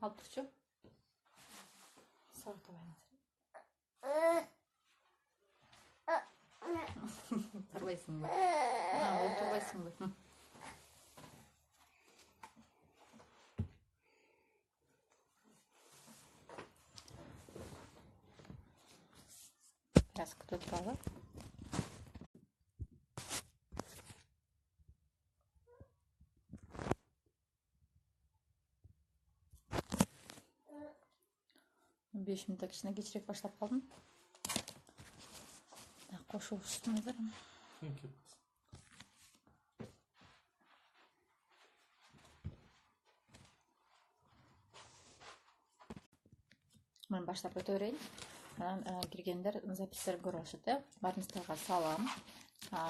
Алып турчу. Сабак Тарбайсыңбы? Отурбайсыңбы? Biraz күтүп туралы. Beş минут кичине кечирээк баштап калдым. Кошуп устумайдыр. Мен баштап өтө берейин. Анан киргендер записьтерди көрүп алышат, э? Баарыңыздарга салам.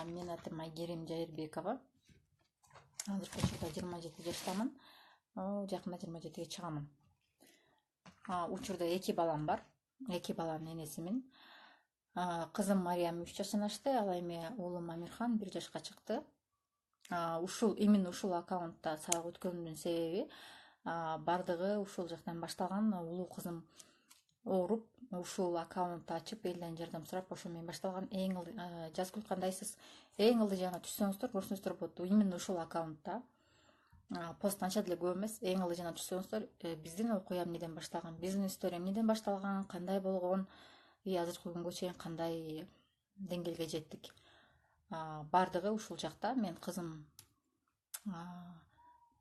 Менин атым Айгерим Жайырбекова. Азыр кочурда 27 жаштамын. Жакында 27-ге чыгамын. Учурда 2 балам бар. 2 баланын энесимин. Кызым Мариям 3 жаштан ашты, ал эми уулум Амирхан 1 жашка чыкты. Именно ушул аккаунтта сабак өткөнүмдүн себеби бардыгы ушул жактан башталган. Улуу кызым ооруп, ушул аккаунтту ачып, элден жардам сурап, ошо менен башталган. Жазгыл кандайсыз, эң ылдый жагына түшсөңүздөр, көрсөңүздөр болот. Именно ушул аккаунтта пост анча деле көп эмес. Эң ылдый жагына түшсөңүздөр, биздин окуям эмнеден башталган, биздин историям эмнеден башталган, кандай болгон, азыркы күнгө чейин кандай деңгээлге жеттик. Бардыгы ушул жакта. Мен кызым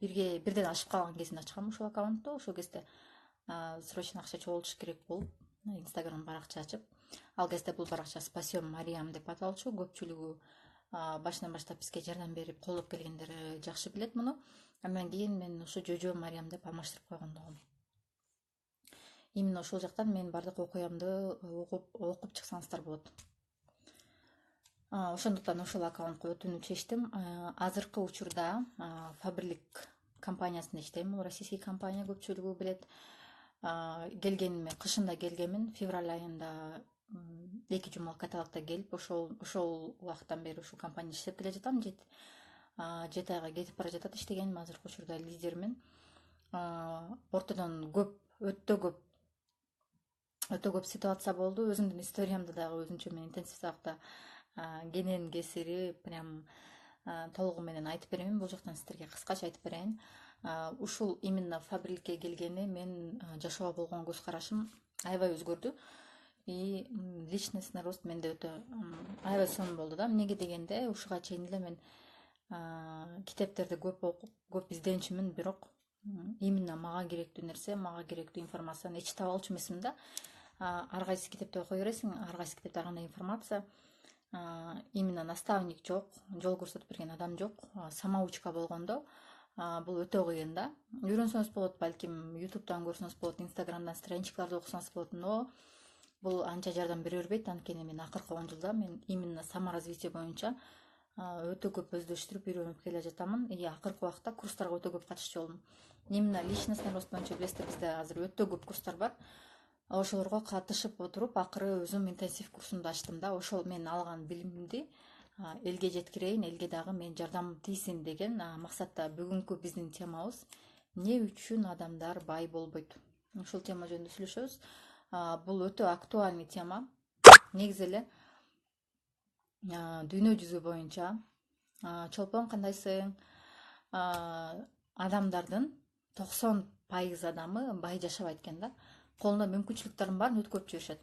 бирден ашып калган кезинде ачкам ушул аккаунтту. Ошол кезде срочно акча чогултуш керек болуп, Instagram баракча ачып, ал кезде бул баракча Спасем Мариям деп аталчу. Көпчүлүгү башынан баштап бизге жардам берип, колдоп келгендер жакшы билет муну. Андан кийин мен ушу Жожо Мариям деп алмаштырып койгондугум. Именно ошол жактан мен бардык окуямды окуп чыксаңыздар болот. Ошондуктан ошол аккаунтка өтүүнү чечтим. Азыркы учурда Фабрлик компаниясында иштейм. Бул российский компания, көпчүлүгү билет. Келгениме кышында келгенмин, февраль айында 2 жумалык каталыкта келип, ошол убакыттан бери ушул компанияда иштеп келе жатам. 7 айга кетип бара жатат иштегеним. Азыркы учурда лидермин. Ортодон өтө көп ситуация болду. Өзүмдүн историямды дагы өзүнчө мен интенсив сабакта кенен кесири прям толугу менен айтып беремин. Бул жактан сиздерге кыскача айтып берейин. Ушул именно Фабрикке келгени мен жашоого болгон көз карашым аябай өзгөрдү. И личностный рост менде өтө аябай сонун болду да. Эмнеге дегенде, ушуга чейин эле мен китептерди көп окуп, көп изденчүмүн, бирок именно мага керектүү нерсе, мага керектүү информацияны эч таба алчу эмесмин да. Ар кайсы китепти окуй бересиң, ар кайсы китепте ар кандай информация. Именно наставник жок, жол көрсөтүп берген адам жок. Самоучка болгондо бул өтө кыйын да. Үйрөнсөңүз болот, балким YouTube'дан көрсөңүз болот, Instagram'дан страничкаларды окусаңыз болот, но бул анча жардам бере бербейт. Анткени мен акыркы 10 жылда мен именно саморазвитие боюнча өтө көп өздөштүрүп, үйрөнүп келе жатамын. И акыркы убакта курстарга өтө көп катышчу болдум. Именно личностный рост боюнча билесиздер, бизде азыр өтө көп курстар бар. Ошолорго катышып отуруп, акыры өзүм интенсив курсумду ачтым да. Ошол мен алган билимимди элге жеткирейин, элге дагы мен жардам тийсин деген максатта бүгүнкү биздин темабыз эмне үчүн адамдар бай болбойт. Ушул тема жөнүндө сүйлөшөбүз. Бул өтө актуальный тема. Негизи эле дүйнө жүзү боюнча чолпон кандайсың? Адамдардын 90% адамы бай жашабайт экен да. Колунда мүмкүнчүлүктөрүн баарын өткөрүп жиберишет.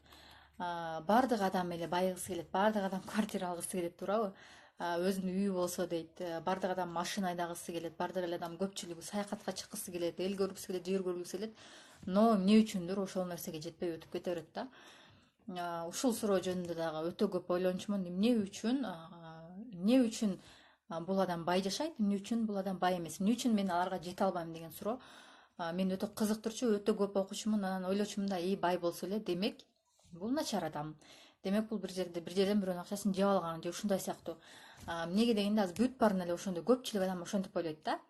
Баардык адам эле байгысы келет, баардык адам квартира алгысы келет, туурабы? Өзүнүн үйү болсо дейт, баардык адам машина айдагысы келет, баардык эле адам көпчүлүгү саякатка чыккысы келет, эл көргүсү келет, жер көргүсү келет. Но эмне үчүндүр ошол нерсеге жетпей өтүп кете берет да. Ушул суроо жөнүндө дагы өтө көп ойлончумун. Эмне үчүн бул адам бай жашайт, эмне үчүн бул адам бай эмес, эмне үчүн мен аларга жете албайм деген суроо мени өтө кызыктырчу, өтө көп окучумун. Анан ойлочумун да, бай болсо эле, демек бул начар адам. Демек бул бир жерден бирөөнүн акчасын жеп алган же ушундай сыяктуу. Эмнеге дегенде, азыр бүт баарын эле ошондой көпчүлүк адам ошентип ойлойт да.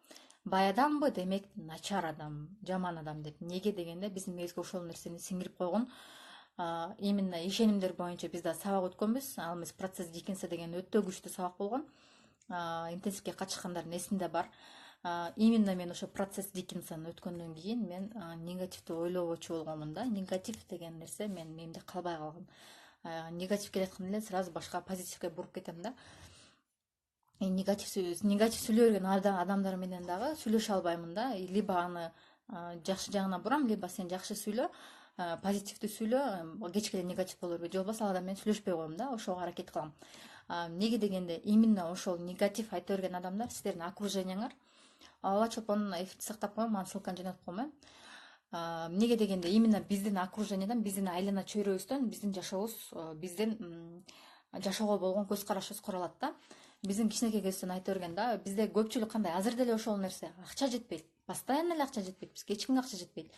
Бай адамбы, демек начар адам, жаман адам деп. Неге дегенде, биздин миябызга ошол нерсени сиңирип койгон. Именно ишенимдер боюнча биз да сабак өткөнбүз. Ал эмес процесс Диккенса деген өтө күчтүү сабак болгон. Интенсивке катышкандардын эсинде бар. Именно мен ошо процесс Диккенсон өткөндөн кийин мен негативди ойлобочу болгомун да. Негатив деген нерсе менин мээмде калбай калган. Негатив келатканда эле сразу башка позитивге буруп кетем да. Негатив сүйлөй берген адамдар менен дагы сүйлөшө албаймын да. Либо аны жакшы жагына бурам, либо сен жакшы сүйлө, позитивди сүйлө, кечке эле негатив боло бербей, же болбосо ал адам менен сүйлөшпөй коем да. Ошого аракет кылам. Неге дегенде именно ошол негатив айта берген адамдар сиздердин окружениеңер. Ала чолпонун эфирди сактап коем, анын ссылканы жөнөтүп коем. Эмнеге дегенде именно биздин окружениядан, биздин айлана чөйрөбүздөн биздин жашообуз, биздин жашоого болгон көз карашыбыз куралат да. Биздин кичинекей кезден айта берген да, бизде көпчүлүк кандай азыр деле ошол нерсе, акча жетпейт, постоянно эле акча жетпейт, бизге эч кимге акча жетпейт.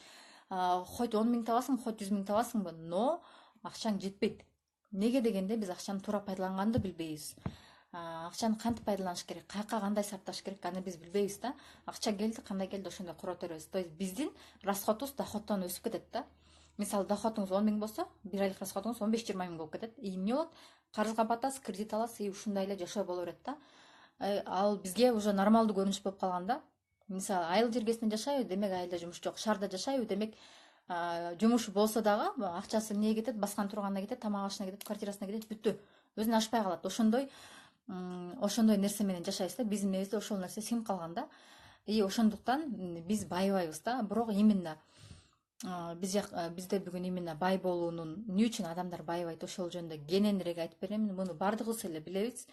Хоть 10 миң табасың, хоть 100 миң табасыңбы, но акчаң жетпейт. Неге дегенде биз акчаны туура пайдаланганды билбейбиз. Акчаны кантип пайдаланыш керек, каяка кандай сарпташ керек, аны биз билбейбиз да. Акча келди, кандай келди, ошондой кура беребиз. То есть биздин расходубуз доходдон өсүп кетет да. Мисалы доходуңуз 10 миң болсо, бир айлык расходуңуз 15-20 миң болуп кетет. Эмне болот? Карызга батасыз, кредит аласыз, ушундай эле жашоо боло берет да. Ал бизге уже нормалдуу көрүнүш болуп калган да. Мисалы айыл жергесинде жашайбы, демек айылда жумуш жок. Шаарда жашайбы, демек жумушу болсо дагы акчасы эмнеге кетет, баскан турганына кетет, тамак ашына кетет, квартирасына кетет, бүттү. Өзүнө ашпай калат. Ошондой нерсе менен жашайбыз да. Биздин мээбизде ошол нерсе сиңип калган да. Ошондуктан биз байыбайбыз да. Бирок именно бизде бүгүн именно бай болуунун эмне үчүн адамдар байыбайт, ошол жөнүндө кененирээк айтып беремин. Муну баардыгыбыз эле билебиз.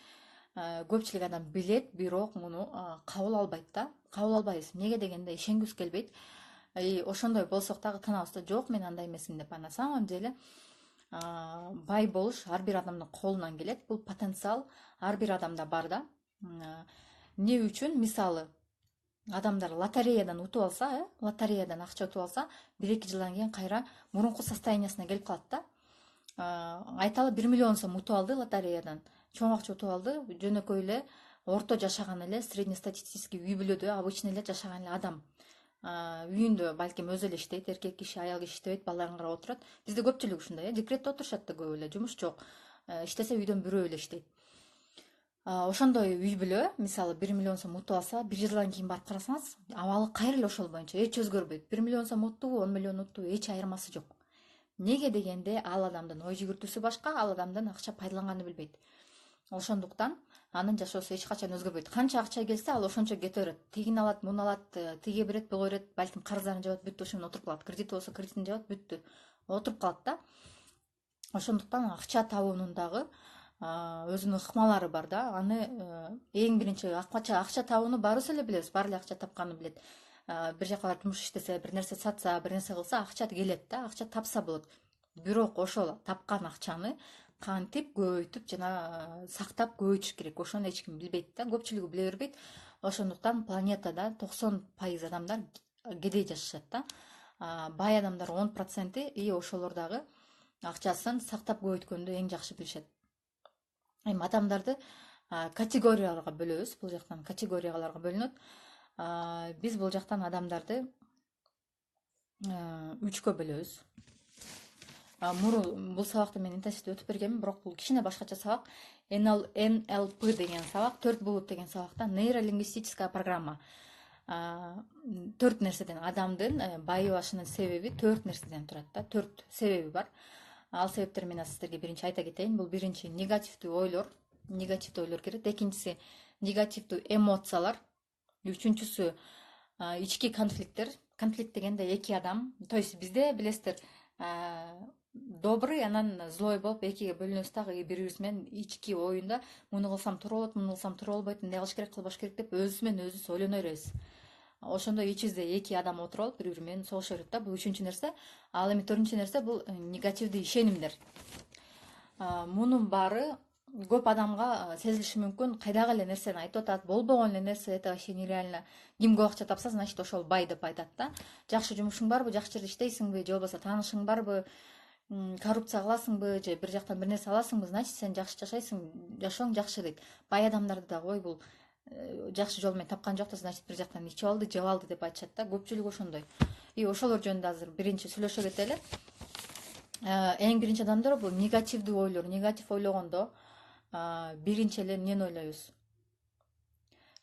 Көпчүлүк адам билет, бирок муну кабыл албайт да. Кабыл албайбыз. Эмнеге дегенде ишенгибиз келбейт. Ошондой болсок дагы тынабыз, жок мен андай эмесмин деп. На самом деле бай болуш ар бир адамдын колунан келет. Бул потенциал ар бир адамда бар да. Эмне үчүн? Мисалы адамдар лотереядан утуп алса, лотереядан акча утуп алса, 1-2 жылдан кийин кайра мурунку состояниясына келип калат да. Айталы 1 миллион сом утуп алды лотереядан. Чоң акча утуп алды, жөнөкөй эле орто жашаган эле среднестатистический үй бүлөдө обычный эле жашаган эле адам. Үйүндө балким өзү эле иштейт, эркек киши, аял киши иштебейт, балдарын карап отурат. Бизде көпчүлүк ушундай, декретте отурушат да көп эле, жумуш жок. Иштесе үйдөн бирөө эле иштейт. Ошондой үй бүлө, мисалы 1 миллион сом утуп алса, 1 жылдан кийин барып карасаңыз, абалы кайра эле ошол боюнча, эч өзгөрбөйт. 1 миллион сом уттубу, 10 миллион уттубу, эч айырмасы жок. Неге дегенде ал адамдын ой жүгүртүүсү башка, ал адамдын акча пайдаланганды билбейт. Ошондуктан анын жашоосу эч качан өзгөрбөйт. Канча акча келсе, ал ошончо кете берет. Тигин алат, муну алат, тиге берет, буга берет, балким карыздарын жабат, бүттү, ошо менен отуруп калат. Кредити болсо кредитин жабат, бүттү. Отуруп калат да. Ошондуктан акча табуунун дагы өзүнүн ыкмалары бар да. Аны эң биринчи акча табууну баарыбыз эле билебиз, баары эле акча тапканды билет. Бир жака барып жумуш иштесе, бир нерсе сатса, бир нерсе кылса, акча келет да, акча тапса болот. Бирок ошол тапкан акчаны кантип көбөйтүп жана сактап көбөйтүш керек, ошону эч ким билбейт да, көпчүлүгү биле бербейт. Ошондуктан планетада 90% адамдар кедей жашашат да. Бай адамдар 10% и ошолор дагы акчасын сактап көбөйткөндү эң жакшы билишет. Эми адамдарды категорияларга бөлөбүз. Бул жактан категорияларга бөлүнөт. Биз бул жактан адамдарды 3кө бөлөбүз. Бул сабакты мен интенсивде өтүп бергенмин, бирок бул кичине башкача сабак. NLP деген сабак, 4 булут деген сабакта нейролингвистическая программа. 4 нерседен адамдын байыбашынын себеби 4 нерседен турат да. 4 себеби бар. Ал себептер мен сиздерге биринчи айта кетейин. Бул биринчи негативдүү ойлор кирет. Экинчиси негативдүү эмоциялар. Үчүнчүсү ички конфликттер. Конфликт дегенде эки адам, то есть бизде билесиздер, добрый, анан злой болуп экиге бөлүнөбүз дагы бири-бирибиз менен ички оюнда муну кылсам туура болот, муну кылсам туура болбойт, эмне кылыш керек, кылбаш керек деп өзүбүз менен өзүбүз ойлоно беребиз. Ошондой ичибизде эки адам отуруп алып бири-бири менен согуша берет да. Бул үчүнчү нерсе. Ал эми төртүнчү нерсе бул негативдүү ишенимдер. Мунун баары көп адамга сезилиши мүмкүн. Кайдагы эле нерсени айтып атат, болбогон эле нерсе, это вообще нереально. Ким көп акча тапса, значит ошол бай деп айтат да. Жакшы жумушуң барбы, жакшы жерде иштейсиңби, же болбосо таанышың барбы, коррупция кыласыңбы, же бир жактан бир нерсе аласыңбы, значит сен жакшы жашайсың, жашооң жакшы дейт. Бай адамдарды да ой бул жакшы жол менен тапкан жок да, значит бир жактан ичип алды, жеп алды деп айтышат да. Көпчүлүк ошондой. Ошолор жөнүндө азыр биринчи сүйлөшө кетели. Эң биринчи адамдар бул негативдүү ойлор. Негатив ойлогондо биринчи эле эмнени ойлойбуз?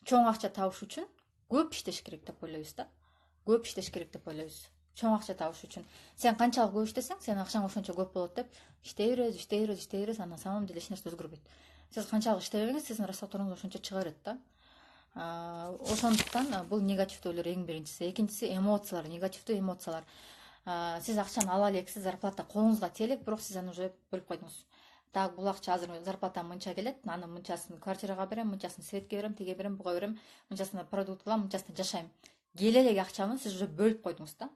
Чоң акча табыш үчүн көп иштеш керек деп ойлойбуз да. Көп иштеш керек деп ойлойбуз. Чоң акча табыш үчүн. Сен канчалык көп иштесең, сенин акчаң ошончо көп болот деп иштей беребиз, анан на самом деле эч нерсе өзгөрбөйт. Сиз канчалык иштебеңиз, сиздин расходторуңуз ошончо чыга берет да. Ошондуктан бул негативдүү ойлор эң биринчиси. Экинчиси эмоциялар, негативдүү эмоциялар. Сиз акчаны ала элексиз, зарплата колуңузга тие элек, бирок сиз аны уже бөлүп койдуңуз. Так, бул акча азыр зарплатам мынча келет, анын мынчасын квартирага берем, мынчасын светке берем, тиге берем, буга берем, мынчасын продукт алам, мынчасын жашайм. Келе элек акчаны сиз уже бөлүп койдуңуз да.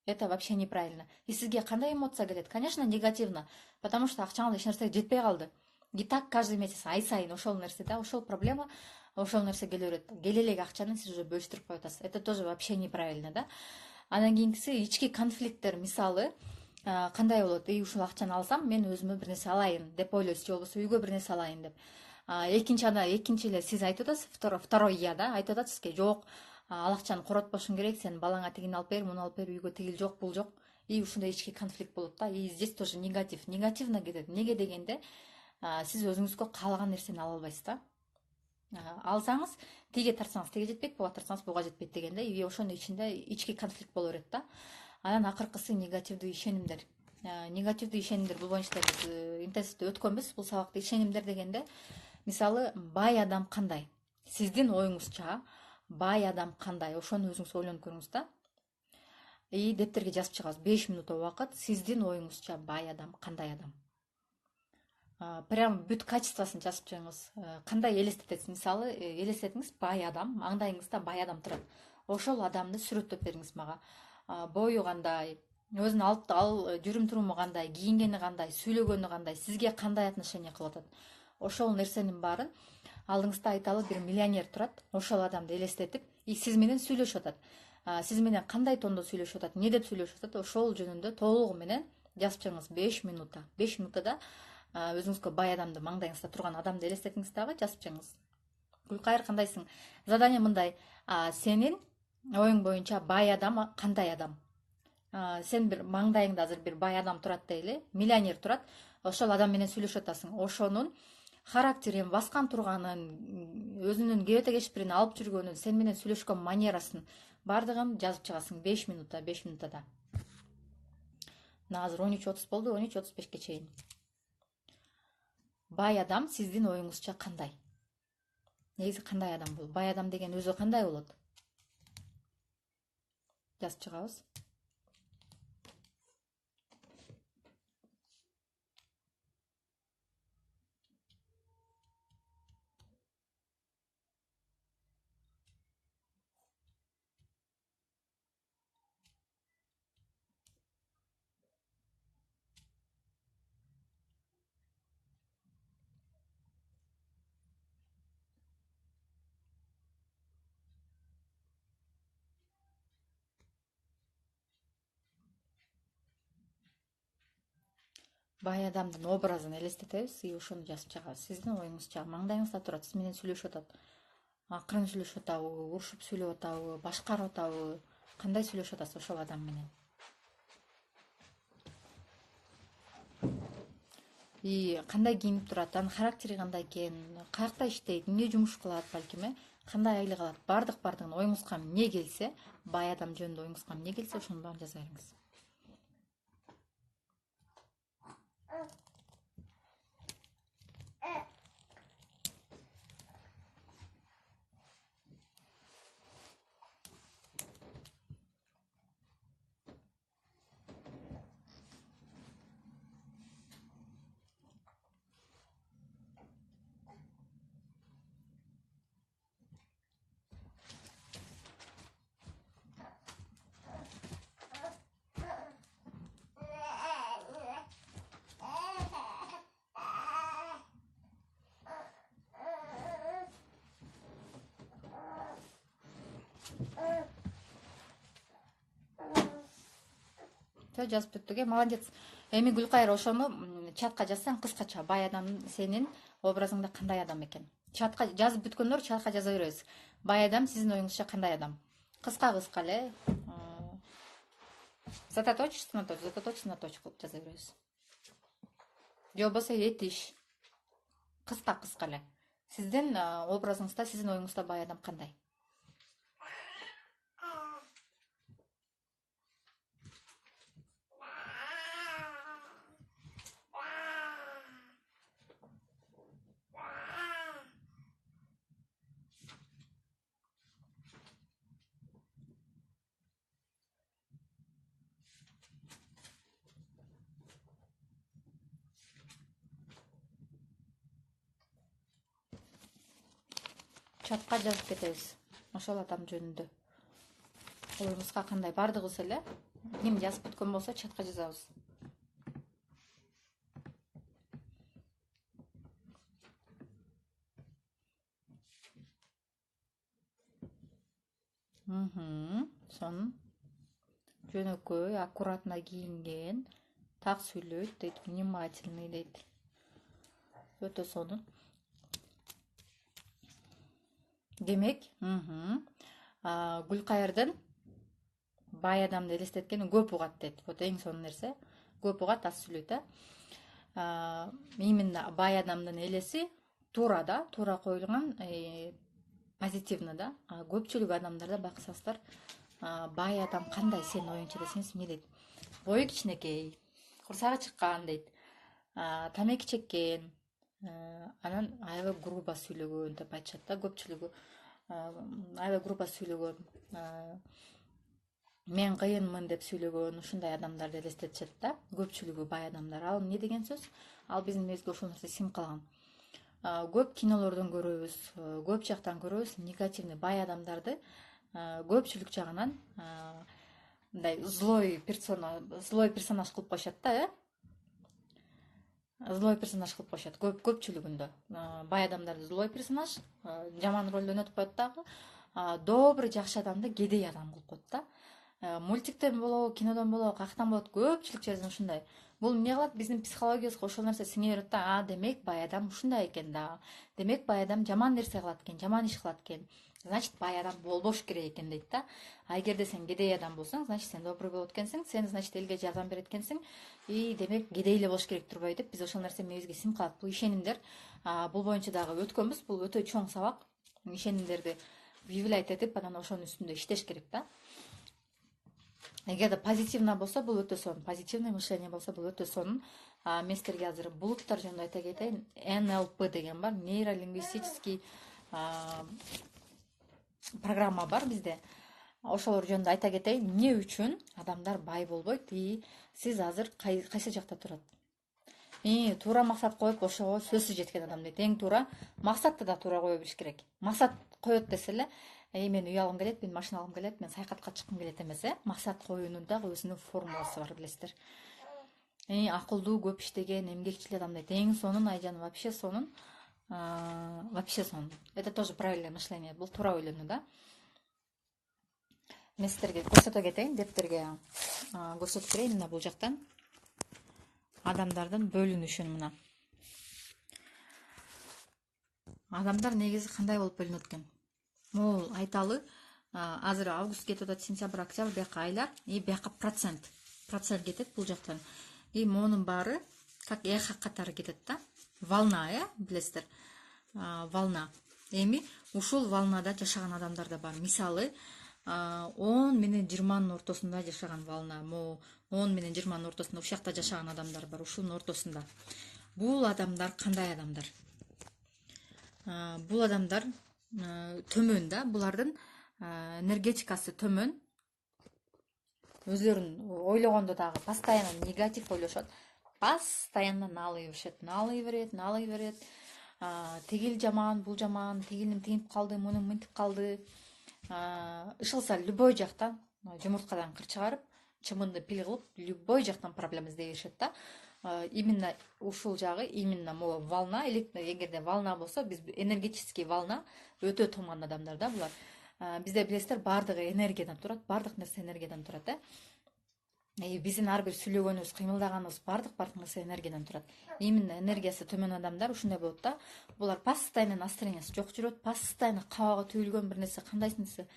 Это вообще неправильно. И сизге кандай эмоция келет? Конечно, негативно, потому что акчаңыз эч нерсеге жетпей калды. И так каждый месяц, ай сайын ошол нерсе да, ошол проблема, ошол нерсе келе берет. Келе элек акчаны сиз уже бөлүштүрүп коюп атасыз. Это тоже вообще неправильно да. Анан кийинкиси ички конфликттер, мисалы кандай болот? Ушул акчаны алсам, мен өзүмө бир нерсе алайын деп ойлойсуз, же болбосо үйгө бир нерсе алайын деп. Экинчи эле сиз айтып атасыз, второй я да, айтып атат сизге, жок, ал акчаны коротпошуң керек, сен балаңа тигини алып бер, муну алып бер, үйгө тигил жок, бул жок. И ушундай ички конфликт болот да. И здесь тоже негативно кетет. Неге дегенде, сиз өзүңүзгө каалаган нерсени ала албайсыз да. Алсаңыз, тиге тартсаңыз тиге жетпейт, буга тартсаңыз буга жетпейт дегенде, и ошонун ичинде ички конфликт боло берет да. Анан акыркысы негативдүү ишенимдер. Негативдүү ишенимдер, бул боюнча биз интенсивдүү өткөнбүз бул сабакты. Ишенимдер дегенде, мисалы, бай адам кандай? Сиздин оюңузча бай адам кандай? Ошону өзүңүз ойлонуп көрүңүз да. И дептерге жазып чыгабыз. 5 мүнөт убакыт. Сиздин оюңузча бай адам кандай адам? Прям бүт качествосын жазып чыгыңыз. Кандай элестетесиз? Мисалы, элестетиңиз, бай адам, маңдайыңызда бай адам турат. Ошол адамды сүрөттөп бериңиз мага. Бою кандай, өзүнүн жүрүм туруму кандай, кийингени кандай, сүйлөгөнү кандай, сизге кандай отношение кылып атат? Ошол нерсенин баарын алдыңызда айталы бир миллионер турат. Ошол адамды элестетип, и сиз менен сүйлөшүп атат. Сиз менен кандай тондо сүйлөшүп атат, эмне деп сүйлөшүп атат? Ошол жөнүндө толугу менен жазып чыгыңыз 5 минутта. 5 минутада өзүңүзгө бай адамды, маңдайыңызда турган адамды элестетиңиз дагы, жазып чыгыңыз. Гүлкайыр, кандайсың? Задание мындай: сенин оюң боюнча бай адам кандай адам? Сен бир маңдайыңда азыр бир бай адам турат дейли, миллионер турат. Ошол адам менен сүйлөшүп атасың. Ошонун характерин, баскан турганын, өзүнүн кебете кешпирин алып жүргөнүн, сен менен сүйлөшкөн манерасын бардыгын жазып чыгасың 5 минутта, 5 минутада. Мына азыр 13:30 болду, 13:35 чейин. Бай адам сиздин оюңузча кандай? Негизи кандай адам бул? Бай адам деген өзү кандай болот? Жазып чыгабыз. Бай адамдын образын элестетебиз и ошону жазып чыгабыз. Сиздин оюңузча маңдайыңызда турат, сиз менен сүйлөшүп атат. Акырын сүйлөшүп атабы, урушуп сүйлөп атабы, башкарып атабы, кандай сүйлөшүп атасыз ошол адам менен? И кандай кийинип турат, анын характери кандай экен, каякта иштейт, эмне жумуш кылат балким, кандай айлык алат, бардыгын оюңузга эмне келсе, бай адам жөнүндө оюңузга эмне келсе, ошонун баарын жаза бериңиз. Жазып бүттүк, молодец. Эми Гүлкайыр, ошону чатка жазсаң кыскача, бай адам сенин образыңда кандай адам экен? Чатка жазып бүткөндөр чатка жаза беребиз. Бай адам сиздин оюңузча кандай адам? Кыска эле. Заточечка на точку кылып жаза беребиз. Же болбосо этиш. Кыска эле. Сиздин образыңызда, сиздин оюңузда бай адам кандай? чатка жазып кетебиз ошол адам жөнүндө. Колубузга кандай бардыгыбыз эле ким жазып бүткөн болсо чатка жазабыз. Сонун жөнөкөй аккуратно кийинген, так сүйлөйт дейт, внимательный дейт. Өтө сонун. Демек, Гүлкайырдын бай адамды элестеткени көп угат дейт. Вот эң сонун нерсе. Көп угат, аз сүйлөйт, именно бай адамдын элеси туура да, туура коюлган, позитивно да. Көпчүлүк адамдарда баксаңыздар, бай адам кандай сенин оюңча десеңиз эмне дейт? Бою кичинекей, курсагы чыккан дейт. Тамеки чеккен, анан аябай грубо сүйлөгөн деп айтышат да көпчүлүгү. Аябай грубо сүйлөгөн, мен кыйынмын деп сүйлөгөн, ушундай адамдарды элестетишет да көпчүлүгү бай адамдар. Ал эмне деген сөз? Ал биздин миыбызга ошол нерсе сиңип калган. Көп кинолордон көрөбүз, көп жактан көрөбүз, негативный бай адамдарды көпчүлүк жагынан мындай злой персонаж кылып коюшат да, злой персонаж кылып коюшат көпчүлүгүндө. Бай адамдарды злой персонаж, жаман ролдон өтүп коет дагы, добрый жакшы адамды кедей адам кылып коет да. Мультиктен болобу, кинодон болобу, каяктан болот, көпчүлүк жерден ушундай. Бул эмне кылат? Биздин психологиябызга ошол нерсе сиңе берет да. Демек бай адам ушундай экен да. Демек бай адам жаман нерсе кылат экен, жаман иш кылат экен. Значит, бай адам болбош керек экен дейт да. Эгерде сен кедей адам болсоң, значит сен добрый болот экенсиң, сен значит элге жардам берет экенсиң. Демек кедей эле болуш керек турбайбы деп биз ошол нерсе миыбызга сиңип калат. Бул ишенимдер. Бул боюнча дагы өткөнбүз. Бул өтө чоң сабак. Ишенимдерди выявлять этип, анан ошонун үстүндө иштеш керек да. Эгерде позитивно болсо, бул өтө сонун. Позитивный мышление болсо, бул өтө сонун. Мен силерге азыр булуттар жөнүндө айта кетейин. НЛП деген бар, нейролингвистический программа бар бизде. Ошолор жөнүндө айта кетейин. Эмне үчүн адамдар бай болбойт? Сиз азыр кайсы жакта турат? Туура максат коюп, ошого сөзсүз жеткен адам дейт. Эң туура максатты да туура кое билиш керек. Максат коет десе эле, мен үй алгым келет, мен машина алгым келет, мен саякатка чыккым келет эмес, максат коюунун дагы өзүнүн формуласы бар, билесиздер. Акылдуу, көп иштеген, эмгекчил адам дейт. Эң сонун, Айжан, вообще сонун. Вообще сонун. Это тоже правильное мышление. Бул туура ойлонуу да. Мен силерге көрсөтө кетейин, дептерге көрсөтүп берейин мына бул жактан. Адамдардын бөлүнүшүн мына. Адамдар негизи кандай болуп бөлүнөт экен? Могул айталы, азыр август кетип атат, сентябрь, октябрь, бияка айлар, бияка процент кетет бул жактан. Монун баары как эхо катары кетет да. Волна, билесиздер? Волна. Ушул волнада жашаган адамдар да бар. Мисалы, 10 менен 20-нын ортосунда жашаган волна. 10 менен 20-нын ортосунда ушул жакта жашаган адамдар бар, ушунун ортосунда. Бул адамдар кандай адамдар? Бул адамдар төмөн да, булардын энергетикасы төмөн. Өзлөрүн ойлогондо дагы постоянно негатив ойлошот. Постоянно налый берет. Тигил жаман, бул жаман, тигилим тигинип калды, мунун мынтип калды. Ышылса любой жактан, жумурткадан кыр чыгарып, чымынды пил кылып, любой жактан проблема издей беришет да. Именно ушул жагы, именно могу волна, эгерде волна болсо, биз энергетический волна өтө туман адамдар да булар. Бизде билесиздер, баардыгы энергиядан турат, баардык нерсе энергиядан турат, биздин ар бир сүйлөгөнүбүз, кыймылдаганыбыз баардык нерсе энергиядан турат. Именно энергиясы төмөн адамдар ушундай болот да. Булар постоянно настроениясы жок жүрөт, постоянно кабагы түйүлгөн бир нерсе, кандайсынысы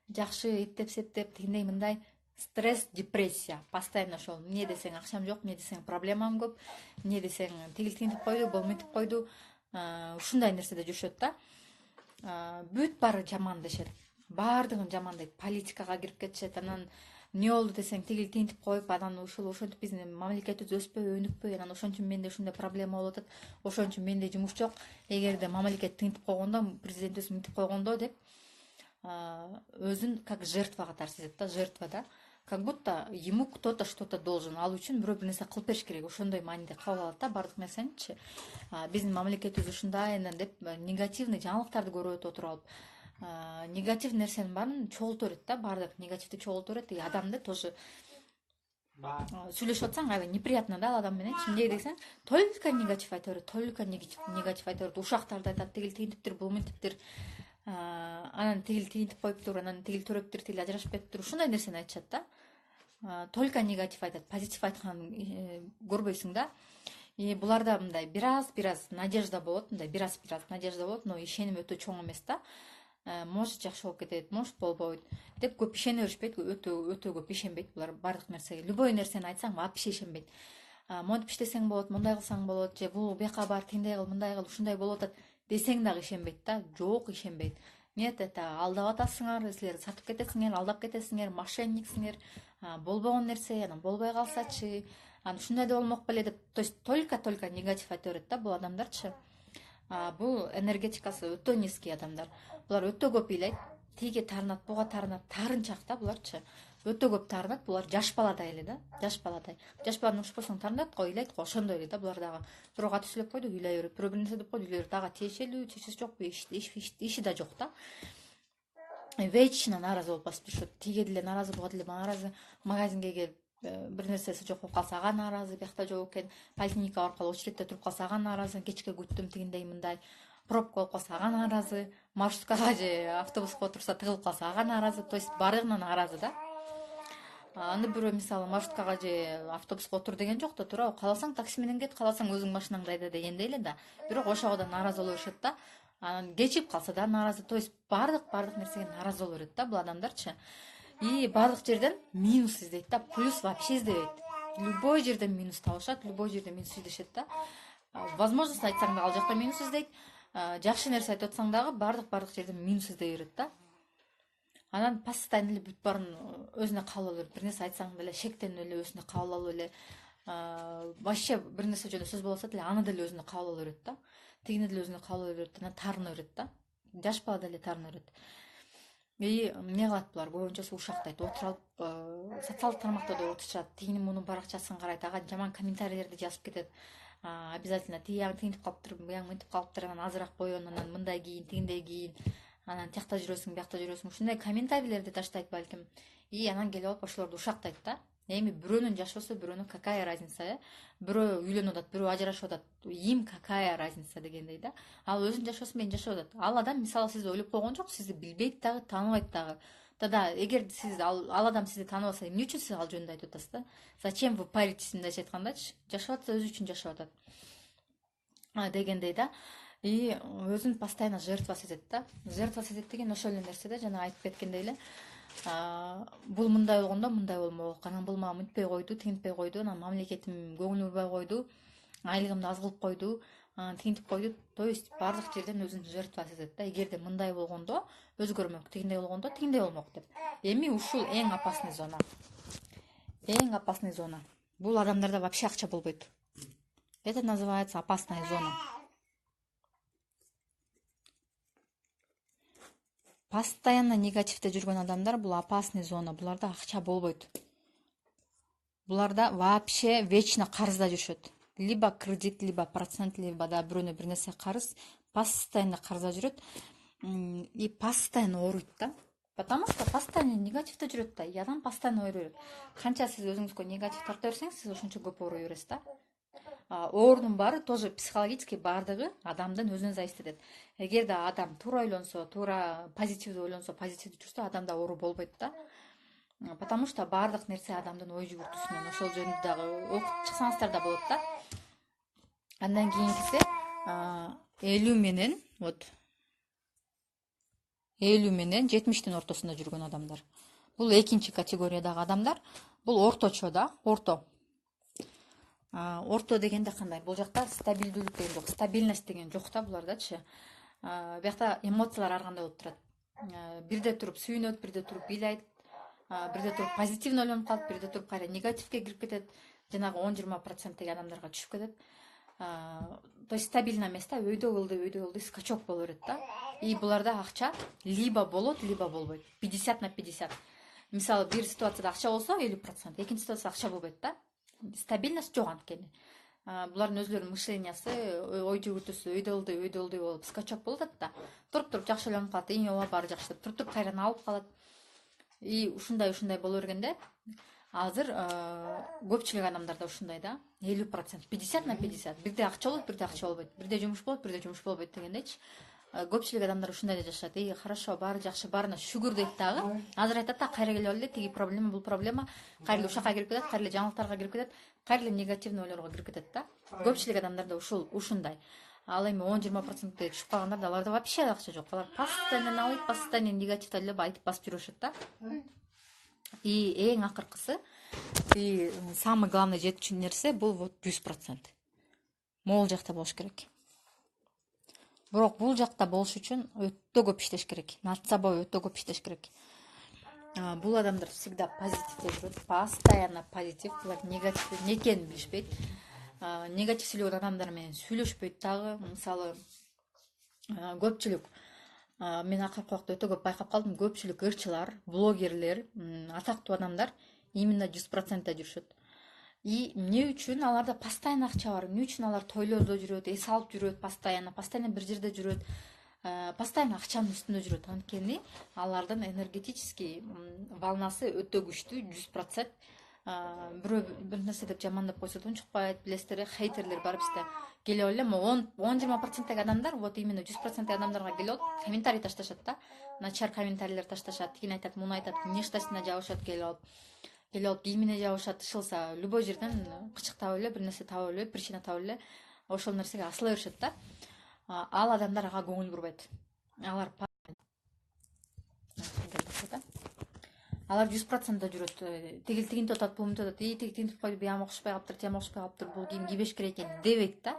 жакшы эптеп септеп, тигиндей мындай стресс, депрессия. Постоянно ошол. Эмне десең акчам жок, эмне десең проблемам көп, эмне десең тигил тигинтип койду, бул мынтип койду. Ушундай нерседе жүрүшөт да. Бүт баары жаман дешет. Баардыгын жаман дейт. Политикага кирип кетишет. Анан эмне болду десең тигил тигинтип коюп, анан ошентип биздин мамлекетибиз өспөй, өнүкпөй, анан ошон үчүн менде ушундай проблема болуп атат. Ошон үчүн менде жумуш жок. Эгерде мамлекет тигинтип койгондо, президент өзү мынтип койгондо деп өзүн как жертва катары сезет да, жертва да. Как будто ему кто-то что-то должен. Ал үчүн бирөө бир нерсе кылып бериш керек. Ошондой мааниде кабыл алат да баардык нерсеничи. Биздин мамлекетибиз ушундай деп негативный жаңылыктарды көрүп отуруп алып, негатив нерсенин баарын чогулта берет да, баардык негативди чогулта берет. И адамды тоже сүйлөшүп атсаң аябай неприятно да ал адам мененчи. Эмнеге десең, только негатив айта берет, только негатив айта берет. Ушактарды айтат, тигил тигинтиптир, бул мынтиптир. Анан тигил тигинтип коюптур, анан тигил төрөптүр, тигил ажырашып кетиптир. Ушундай нерсени айтышат да. Только негатив айтат, позитив айтканын көрбөйсүң да. И буларда мындай бираз надежда болот, мындай бираз надежда болот, но ишеним өтө чоң эмес да. Может жакшы болуп кетет, может болбойт деп көп ишене беришпейт, өтө көп ишенбейт булар баардык нерсеге. Любой нерсени айтсаң вообще ишенбейт. Монтип иштесең болот, мындай кылсаң болот, же бул бияка бар, тиндей кыл, мындай кыл, ушундай болуп атат десең дагы ишенбейт да. Жок, ишенбейт. Нет, это алдап атасыңар, силер сатып кетесиңер, алдап кетесиңер, мошенниксиңер, болбогон нерсе, анан болбой калсачы, анан ушундай да болмок беле деп, то есть только негатив айта берет да бул адамдарчы. Бул энергетикасы өтө низкий адамдар. Булар өтө көп ыйлайт, тиге тарынат, буга тарынат, тарынчак да буларчы. Өтө көп тарынат, булар жаш баладай эле да, жаш баладай. Жаш баланы ушпосоң тарынат го, ыйлайт го, ошондой эле да булар дагы. Бирөө каты сүйлөп койду, ыйлай берет, бирөө бир нерсе деп койду, ыйлай берет. Ага тиешелүү, тиешеси жокпу, иши да жок да. Вечно нааразы болуп басып жүрүшөт. Тиге деле нааразы, буга деле нааразы. Магазинге келип бир нерсеси жок болуп калса ага нааразы, биякта жок экен. Поликлиника аркылуу очередте туруп калса ага нааразы, кечке күттүм тигиндей мындай. Пробка болуп калса ага нааразы, маршруткага же автобуска отурса тыгылып калса ага нааразы, то есть баардыгына нааразы да. Аны бирөө мисалы маршруткага же автобуска отур деген жок да, туурабы? Кааласаң такси менен кет, кааласаң өзүң машинаңды айда дегендей эле да. Бирок ошого да нааразы боло беришет да. Анан кечип калса да нааразы, то есть баардык нерсеге нааразы боло берет да бул адамдарчы. И баардык жерден минус издейт да, плюс вообще издебейт. Любой жерден минус табышат, любой жерден минус издешет да. Возможность айтсаң да ал жакта минус издейт, жакшы нерсе айтып атсаң дагы баардык жерден минус издей берет да. Анан постоянно эле бүт баарын өзүнө кабыл алып, бир нерсе айтсаң деле шектенип эле өзүнө кабыл алып эле, вообще бир нерсе жөнүндө сөз болсо деле аны деле өзүнө кабыл алып берет да. Тигини деле өзүнө кабыл алып берет, анан тарына берет да. Жаш бала деле тарына берет. И эмне кылат булар? Көбүнчөсү ушактайт, отуруп алып, социалдык тармактарда отурушат, тигини мунун баракчасын карайт, ага жаман комментарийлерди жазып кетет. Обязательно тияң тигинтип калыптыр, буяң мынтип калыптыр, анан азыраак боен, анан мындай кийин, тигиндей кийин, анан тиякта жүрөсүң, биякта жүрөсүң, ушундай комментарийлерди таштайт балким. И анан келип алып ошолорду ушактайт да. Эми бирөөнүн жашоосу бирөөнүн какая разница, бирөө үйлөнүп атат, бирөө ажырашып атат, им какая разница дегендей да. Ал өзүнүн жашоосу менен жашап атат. Ал адам мисалы сизди ойлоп койгон жок, сизди билбейт дагы, тааныбайт дагы. Да, эгер сиз ал адам сизди тааныбаса, эмне үчүн сиз ал жөнүндө айтып атасыз да? Зачем вы паритесь, мындайча айткандачы? Жашап атса өзү үчүн жашап атат. Дегендей да. И өзүн постоянно жертва сезет да. Жертва сезет деген ошол эле нерсе да, жана айтып кеткендей эле. Бул мындай болгондо мындай болмок, анан бул мага мынтпей койду, тигинтпей койду, анан мамлекетим көңүл бурбай койду, айлыгымды аз кылып койду, тигинтип койду. То есть баардык жерден өзүн жертва сезет да. Эгерде мындай болгондо өзгөрмөк, тигиндей болгондо тигиндей болмок деп. Эми ушул эң опасный зона. Эң опасный зона. Бул адамдарда вообще акча болбойт. Это называется опасная зона. Постоянно негативде жүргөн адамдар бул опасный зона. Буларда акча болбойт. Буларда вообще вечно карызда жүрүшөт. Либо кредит, либо процент, либо да бирөөнө бир нерсе карыз, постоянно карызда жүрөт. И постоянно ооруйт да. Потому что постоянно негативде жүрөт да. И адам постоянно ооруй берет. Канча сиз өзүңүзгө негатив тарта берсеңиз, сиз ошончо көп ооруй бересиз да. Оорунун баары тоже психологически баардыгы адамдын өзүнө зависит этет. Эгерде адам туура ойлонсо, туура позитивдүү ойлонсо, позитивдүү жүрсө, адамда оору болбойт да. Потому что баардык нерсе адамдын ой жүгүртүүсүнөн, ошол жөнүндө дагы окуп чыксаңыздар да болот да. Андан кийинкиси 50 менен, вот 50 менен 70тин ортосунда жүргөн адамдар. Бул экинчи категориядагы адамдар. Бул орточо да, орто. Орто дегенде кандай? Бул жакта стабилдүүлүк деген жок, стабильность деген жок да булардачы. Биякта эмоциялар ар кандай болуп турат. Бирде туруп сүйүнөт, бирде туруп ыйлайт, бирде туруп позитивно ойлонуп калат, бирде туруп кайра негативге кирип кетет. Жанагы 10-20% адамдарга түшүп кетет. То есть стабильно эмес да, өйдө кылды, скачок боло берет да. И буларда акча либо болот, либо болбойт. 50/50. Мисалы, бир ситуацияда акча болсо 50%, экинчи ситуацияда акча болбойт да. Стабильность жок анткени. булардын өзлөрүнүн мышлениясы, ой жүгүртүүсү өйдө болуп скачок болуп атат да. Туруп жакшы ойлонуп калат, ооба баары жакшы деп туруп кайрадан алып калат. И ушундай боло бергенде азыр көпчүлүк адамдарда ушундай да, 50%, 50/50. Бирде акча болот, бирде акча болбойт. Бирде жумуш болот, бирде жумуш болбойт дегендейчи. Көпчүлүк адамдар ушундай деп жашашат. Хорошо, баары жакшы, баарына шүгүр дейт дагы. Азыр айтат да, кайра келип алды, тиги проблема, бул проблема, кайра эле ушака кирип кетет, кайра эле жаңылыктарга кирип кетет, кайра эле негативный ойлорго кирип кетет да. Көпчүлүк адамдарда ушундай. Ал эми 10-20%ге түшүп калгандарда аларда вообще акча жок. Алар постоянно налыйт, постоянно негатив ойлоп айтып басып жүрүшөт да. И эң акыркысы, и самый главный жетүүчү нерсе бул вот 100%. Могул жакта болуш керек. Бирок бул жакта болуш үчүн өтө көп иштеш керек. Над собой өтө көп иштеш керек. Бул адамдар всегда позитивде жүрөт, постоянно позитив. Булар негатив не экенин билишпейт. Негатив сүйлөгөн адамдар менен сүйлөшпөйт дагы. Мисалы, көпчүлүк, мен акыркы убакта өтө көп байкап калдым, көпчүлүк ырчылар, блогерлер, атактуу адамдар именно 100%да жүрүшөт. И эмне үчүн аларда постоянно акча бар, эмне үчүн алар тойлоодо жүрөт, эс алып жүрөт, постоянно бир жерде жүрөт, постоянно акчанын үстүндө жүрөт. Анткени алардын энергетический волнасы өтө күчтүү, 100%. Бирөө бир нерсе деп жамандап койсо да унчукпайт, билесиздер, хейтерлер бар бизде. Келип алып эле 10-20%деги адамдар, вот именно 100%деги адамдарга келип алып комментарий ташташат да. Начар комментарийлер ташташат, тигини айтат, муну айтат, внешностине жабышат, келип алып кийимине жабышат, ышылса любой жерден кычыктап эле, бир нерсе таап эле, причина таап эле ошол нерсеге асыла беришет да. Ал адамдар ага көңүл бурбайт. Алар 100%да жүрөт. Тигинти атат, бул атат, тиги тинтип койду, бияма окшошпой калыптыр, тияма окшошпой калыптыр, бул кийим кийбеш керек экен дебейт да.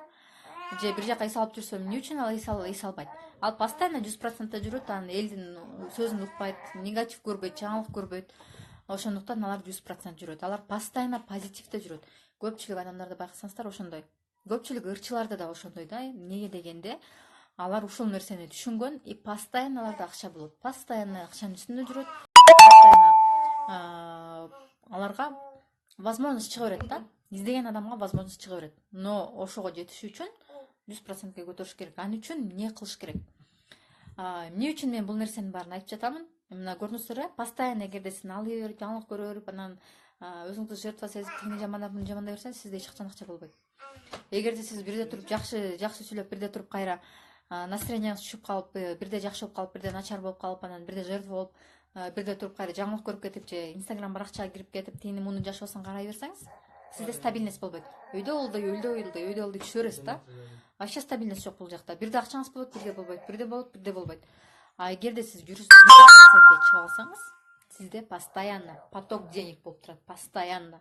Же бир жака эс алып жүрсө, эмне үчүн ал эс албайт? Ал постоянно 100%да жүрөт, анан элдин сөзүн укпайт, негатив көрбөйт, жаңылык көрбөйт. Ошондуктан алар 100% жүрөт. Алар постоянно позитивде жүрөт. Көпчүлүк адамдарды байкасаңыздар ошондой. Көпчүлүк ырчыларда да ошондой да. Эмнеге дегенде, алар ушул нерсени түшүнгөн и постоянно аларда акча болот. Постоянно акчанын үстүндө жүрөт. Постоянно аларга возможность чыга берет да. Издеген адамга возможность чыга берет. Но ошого жетиш үчүн 100%ге көтөрүш керек. Ал үчүн эмне кылыш керек? Эмне үчүн мен бул нерсенин баарын айтып жатамын? Мына көрдүңүздөр, постоянно эгерде сиз алый берип, жаңылык көрө берип, анан өзүңүздү жертва сезип, тигини жамандап, муну жамандай берсеңиз, сизде эч качан акча болбойт. Эгерде сиз бирде туруп жакшы сүйлөп, бирде туруп кайра настроенияңыз түшүп калып, бирде жакшы болуп калып, бирде начар болуп калып, анан бирде жертва болуп, бирде туруп кайра жаңылык көрүп кетип, же Инстаграм баракчага кирип кетип, тигини муну жашоосун карай берсеңиз, сизде стабильность болбойт. Өйдө ылдый түшө бересиз да. Вообще стабильность жок бул жакта. Бирде акчаңыз болот, бирде болбойт, бирде болбойт. Эгерде сиз жүрүшүңүздө чыга алсаңыз, сизде постоянно поток денег болуп турат, постоянно.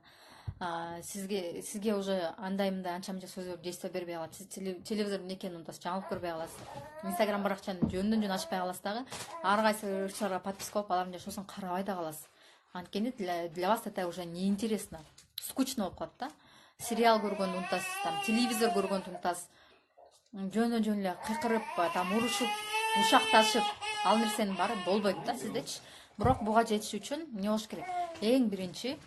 Сизге уже андай-мындай анча-мынча сөз берип, действие бербей калат. Сиз телевизордун экенин унутасыз, жаңылык көрбөй каласыз. Инстаграм баракчаны жөндөн ачпай каласыз дагы. Ар кайсы ырчыларга подписка болуп, алардын жашоосун карабай да каласыз. Анткени для вас это уже неинтересно, скучно болуп калат да. Сериал көргөндү унутасыз, там телевизор көргөндү унутасыз. Жөн эле кыйкырып, там урушуп, ушакташып, ал нерсенин баары болбойт да сиздечи. Бирок буга жетиш үчүн эмне болуш керек? Эң биринчи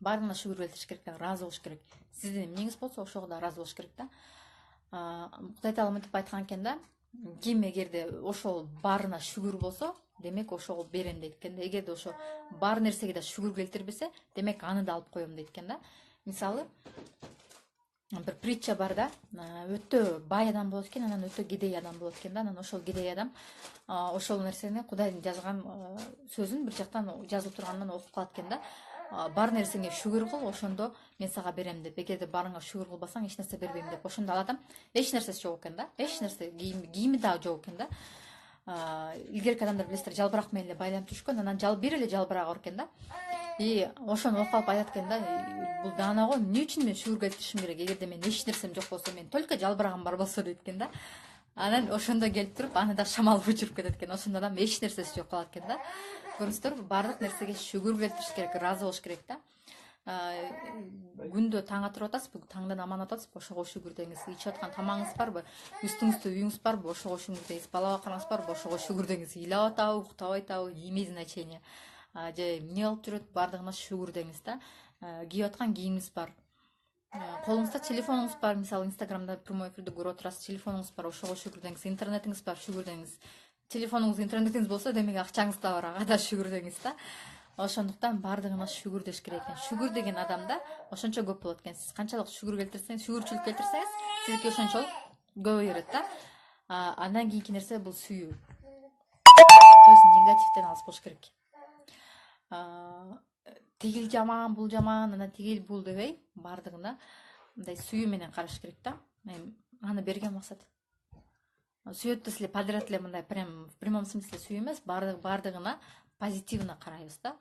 баарына шүгүр келтириш керек, ыраазы болуш керек. Сиздин эмнеңиз болсо ошого да ыраазы болуш керек да. Кудай таала мынтип айткан экен да, ким эгерде ошол баарына шүгүр болсо, демек ошого берем дейт экен да. Эгерде ошо бар нерсеге да шүгүр келтирбесе, демек аны да алып коем дейт экен да. Мисалы, бир притча бар да, өтө бай адам болот экен, анан өтө кедей адам болот экен да. Анан ошол кедей адам ошол нерсени, Кудайдын жазган сөзүн бир жактан жазылып турганынан окуп калат экен да. Бар нерсеңе шүгүр кыл, ошондо мен сага берем деп. Эгерде барыңа шүгүр кылбасаң, эч нерсе бербейм деп. Ошондо ал адам эч нерсеси жок экен да. Эч нерсе, кийими дагы жок экен да. Илгерки адамдар билесиздер, жалбырак менен эле байланып жүрүшкөн, анан бир эле жалбырагы бар экен да. И ошону окуп алып айтат экен да, бул даана го, эмне үчүн мен шүгүр келтиришим керек? Эгерде мен эч нерсем жок болсо, мен только жалбырагым бар болсо дейт экен да. Анан ошондо келип туруп, аны да шамалып учуруп кетет экен. Ошондо адам эч нерсеси жок калат экен да. Көрдүңүздөрбү, баардык нерсеге шүгүр келтириш керек, ыраазы болуш керек да. Күндө таң атырып атасызбы, таңдан аман атасызбы, ошого шүгүр деңиз. Ичип аткан тамагыңыз барбы, үстүңүздө үйүңүз барбы, ошого шүгүр деңиз. Бала бакканыңыз барбы, ошого шүгүр деңиз. Ыйлап атабы, уктабай атабы, не имеет значения. Же эмне кылып жүрөт, баардыгына шүгүр деңиз да. Кийип аткан кийимиңиз бар, колуңузда телефонуңуз бар, мисалы инстаграмда прямой эфирде көрүп отурасыз, телефонуңуз бар, ошого шүгүр деңиз, интернетиңиз бар, шүгүр деңиз. Телефонуңуз, интернетиңиз болсо, демек акчаңыз да бар, ага да шүгүр деңиз да. Ошондуктан баардыгына шүгүр деш керек экен. Шүгүр деген адамда ошончо көп болот экен. Сиз канчалык шүгүр келтирсеңиз, шүгүрчүлүк келтирсеңиз, сиздики ошончолук көбөйөрөт да. Андан кийинки нерсе бул сүйүү. То есть негативден алыс болуш керек. Тигил жаман, бул жаман, анан тигил бул дебей, баардыгына мындай сүйүү менен караш керек да. Аны берген максат. Сүйөт эле подряд эле мындай прям в прямом смысле сүйүү эмес, баардыгына позитивно карайбыз да.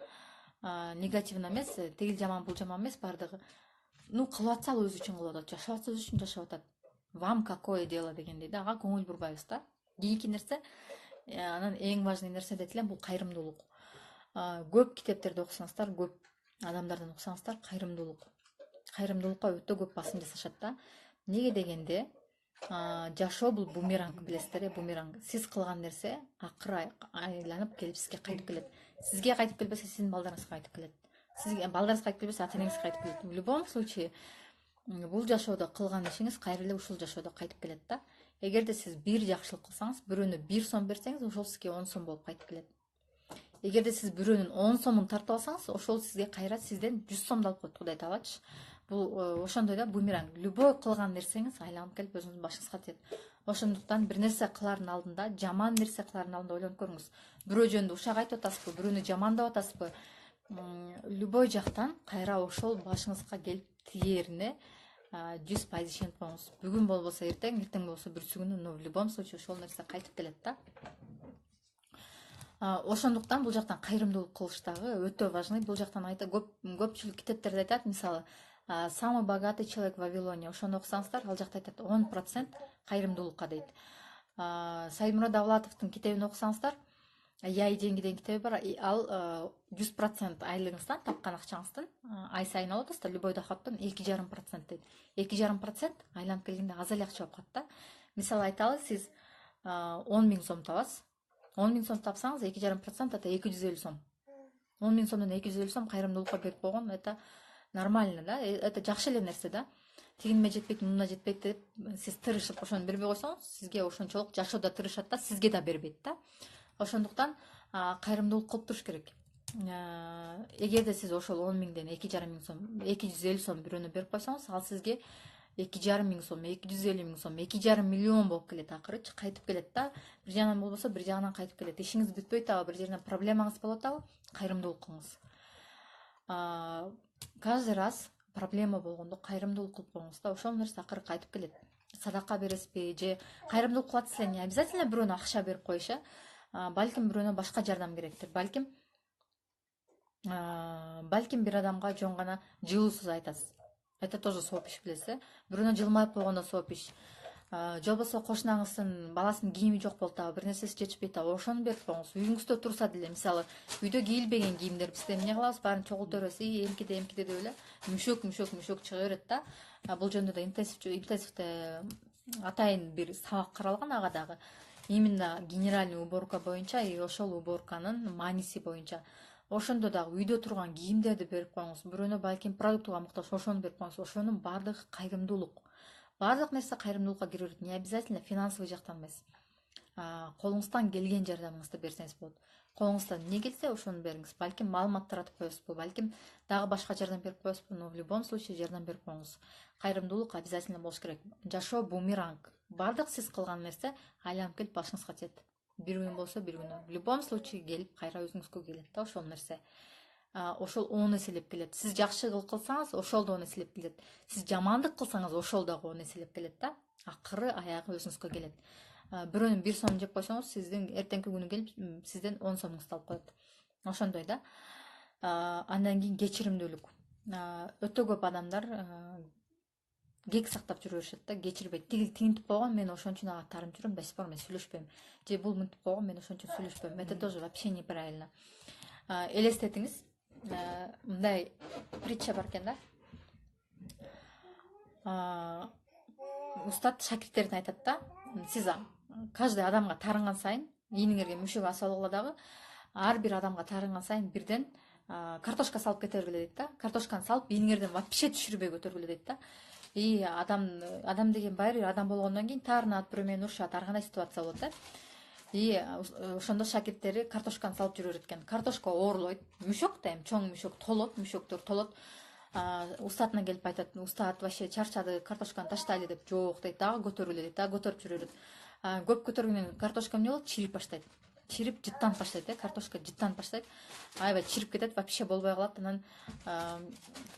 Негативно эмес, тигил жаман, бул жаман эмес, баардыгы. Кылып атса ал өзү үчүн кылып атат, жашап атса өзү үчүн жашап атат. Вам какое дело дегендей да, ага көңүл бурбайбыз да. Кийинки нерсе, анан эң важный нерсе дейт элем, бул кайрымдуулук. Көп китептерди окусаңыздар, көп адамдардан окусаңыздар, кайрымдуулукка өтө көп басым жасашат да. Неге дегенде, жашоо бул бумеранг, билесиздер, бумеранг. Сиз кылган нерсе акыры айланып келип сизге кайтып келет. Сизге кайтып келбесе, сиздин балдарыңызга кайтып келет. Сизге балдарыңыз кайтып келбесе, ата энеңиз кайтып келет. В любом случае, бул жашоодо кылган ишиңиз кайра эле ушул жашоодо кайтып келет да. Эгерде сиз бир жакшылык кылсаңыз, бирөөнө 1 сом берсеңиз, ошол сизге 10 сом болуп кайтып келет. Эгерде сиз бирөөнүн 10 сомун тартып алсаңыз, ошол сизге кайра сизден 100 сомду алып коет, Кудай таалачы. Бул ошондой да, бумеранг. Любой кылган нерсеңиз айланып келип өзүңүздүн башыңызга тиет. Ошондуктан бир нерсе кылардын алдында, жаман нерсе кылардын алдында ойлонуп көрүңүз. Бирөө жөнүндө ушак айтып атасызбы, бирөөнү жамандап атасызбы? Любой жактан кайра ошол башыңызга келип тиерине 100% ишенип коюңуз. Бүгүн болбосо эртең, эртең болбосо бүрсү күнү, но в любом случае ошол нерсе кайтып келет да. Ошондуктан бул жактан кайрымдуулук кылыш дагы өтө важный. Бул жактан көпчүлүк китептерде айтат, мисалы, самый богатый человек в Вавилоне. Ошону окусаңыздар, ал жакта айтат 10% кайрымдуулукка дейт. Сайдмурод Давлатовдун китебин окусаңыздар, Я и деньги деген китеби бар. Ал 100% айлыгыңыздан, тапкан акчаңыздын ай сайын алып атасыздар, любой доходдон 2,5% дейт. 2,5% айланып келгенде аз эле акча болуп калат да. Мисалы айталы, сиз 10 миң сом табасыз. 10 миң сом тапсаңыз, 2,5% это 250 сом. 10 миң сомдон 250 сом кайрымдуулукка берип койгон, это нормально да, это жакшы эле нерсе да. Тигиниме жетпейт, мунуна жетпейт деп сиз тырышып ошону бербей койсоңуз, сизге ошончолук жашоодо тырышат да, сизге да бербейт да. Ошондуктан кайрымдуулук кылып туруш керек. Эгерде сиз ошол 10 миңден 2,5 миң сом, 250 сом бирөөнө берип койсоңуз, ал сизге 2,5 миң сом, 250 миң сом, 2,5 миллион болуп келет, акырычы кайтып келет да. Бир жагынан болбосо, бир жагынан кайтып келет. Ишиңиз бүтпөйт атабы, бир жерден проблемаңыз болуп атабы, кайрымдуулук кылыңыз. Каждый раз проблема болгондо кайрымдуулук кылып коюңуз да, ошол нерсе акыры кайтып келет. Садака бересизби же кайрымдуулук кылып атсыз эле, не обязательно бирөөнө акча берип коюш, балким бирөөнө башка жардам керектир. Балким бир адамга жөн гана жылуу сөз айтасыз. Это тоже сооп иш, билесиз. Бирөөнө жылмайып койгондо сооп иш. Же болбосо кошунаңыздын баласынын кийими жок болуп атабы, бир нерсеси жетишпей атабы, ошону берип коюңуз. Үйүңүздө турса деле, мисалы, үйдө кийилбеген кийимдер бизде эмне кылабыз, баарын чогултуп беребиз, эмкиде деп эле мүшөк чыга берет да. Бул жөнүндө да интенсивде атайын бир сабак каралган, ага дагы именно генеральный уборка боюнча и ошол уборканын мааниси боюнча. Ошондо дагы үйдө турган кийимдерди берип коюңуз. Бирөөнө балким продуктка муктаж, ошону берип коюңуз. Ошонун баардыгы кайрымдуулук. Баардык нерсе кайрымдуулукка кире берет. Не обязательно финансовый жактан эмес. Колуңуздан келген жардамыңызды берсеңиз болот. Колуңуздан эмне келсе, ошону бериңиз. Балким маалымат таратып коесузбу, балким дагы башка жардам берип коесузбу, но в любом случае жардам берип коюңуз. Кайрымдуулук обязательно болуш керек. Жашоо бумеранг. Баардык сиз кылган нерсе айланып келип башыңызга тиет. Бир күн болсо бир күнү. В любом случае келип кайра өзүңүзгө келет да ошол нерсе. Ошол 10 эселеп келет. Сиз жакшылык кылсаңыз, ошол да 10 эселеп келет. Сиз жамандык кылсаңыз, ошол дагы 10 эселеп келет да. Акыры аягы өзүңүзгө келет. Бирөөнүн 1 сом жеп койсоңуз, сиздин эртеңки күнү келип сизден 10 сомуңузду алып коет. Ошондой да. Андан кийин кечиримдүүлүк. Өтө көп адамдар кек сактап жүрө беришет да, кечирбейт. Тигинтип койгон, мен ошон үчүн ага таарынып жүрөм, до сих пор мен сүйлөшпөйм. Же бул мынтип койгон, мен ошон үчүн сүйлөшпөйм. Это тоже вообще неправильно. Элестетиңиз, мындай притча бар экен да. Устат шакирттерине айтат да, сиз каждый адамга таарынган сайын, ийниңерге мүшөк асып алгыла дагы, ар бир адамга таарынган сайын бирден картошка салып кетергиле дейт да. Картошканы салып бийиңерден вообще түшүрбөй көтөргүлө дейт да. И адам деген баары адам болгондон кийин таарынат, бирөө менен урушат, ар кандай ситуация болот да. И ошондо шакирттери картошканы салып жүрөр экен. Картошка оорлойт, мүшөк да, эми чоң мүшөк толот, мүшөктөр толот. Устатына келип айтат, устат вообще чарчады, картошканы таштайлы деп. Жок дейт, дагы көтөргүлө дейт, дагы көтөрүп жүрөт. Көп көтөргөндөн картошка эмне болот? Чирип баштайт. Чирип жыттанып баштайт, картошка жыттанып баштайт. Аябай чирип кетет, вообще болбой калат. Анан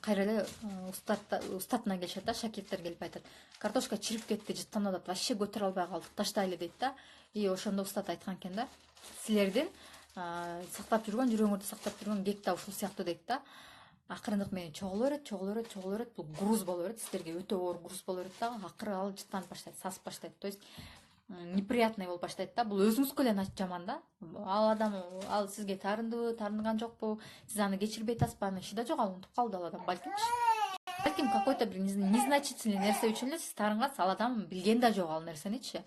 кайра эле устатына келишет да, шакирттер келип айтат. Картошка чирип кетти, жыттанып атат, вообще көтөрө албай калдык, таштайлы дейт да. И ошондо устат айткан экен да. Силердин сактап жүргөн, жүрөгүңөрдө сактап жүргөн кек да ушул сыяктуу дейт да. Акырындык менен чогула берет, бул груз боло берет, силерге өтө оор груз боло берет да. Акыры ал жыттанып баштайт, сасып баштайт. То есть неприятный болуп баштайт да. Бул өзүңүзгө эле жаман да. Ал сизге таарындыбы, таарынган жокпу, сиз аны кечирбей атасызбы, аны иши да жок, ал унутуп калды ал адам. Балким какой-то бир незначительный нерсе үчүн эле сиз таарынгансыз, ал адам билген да жок ал нерсеничи.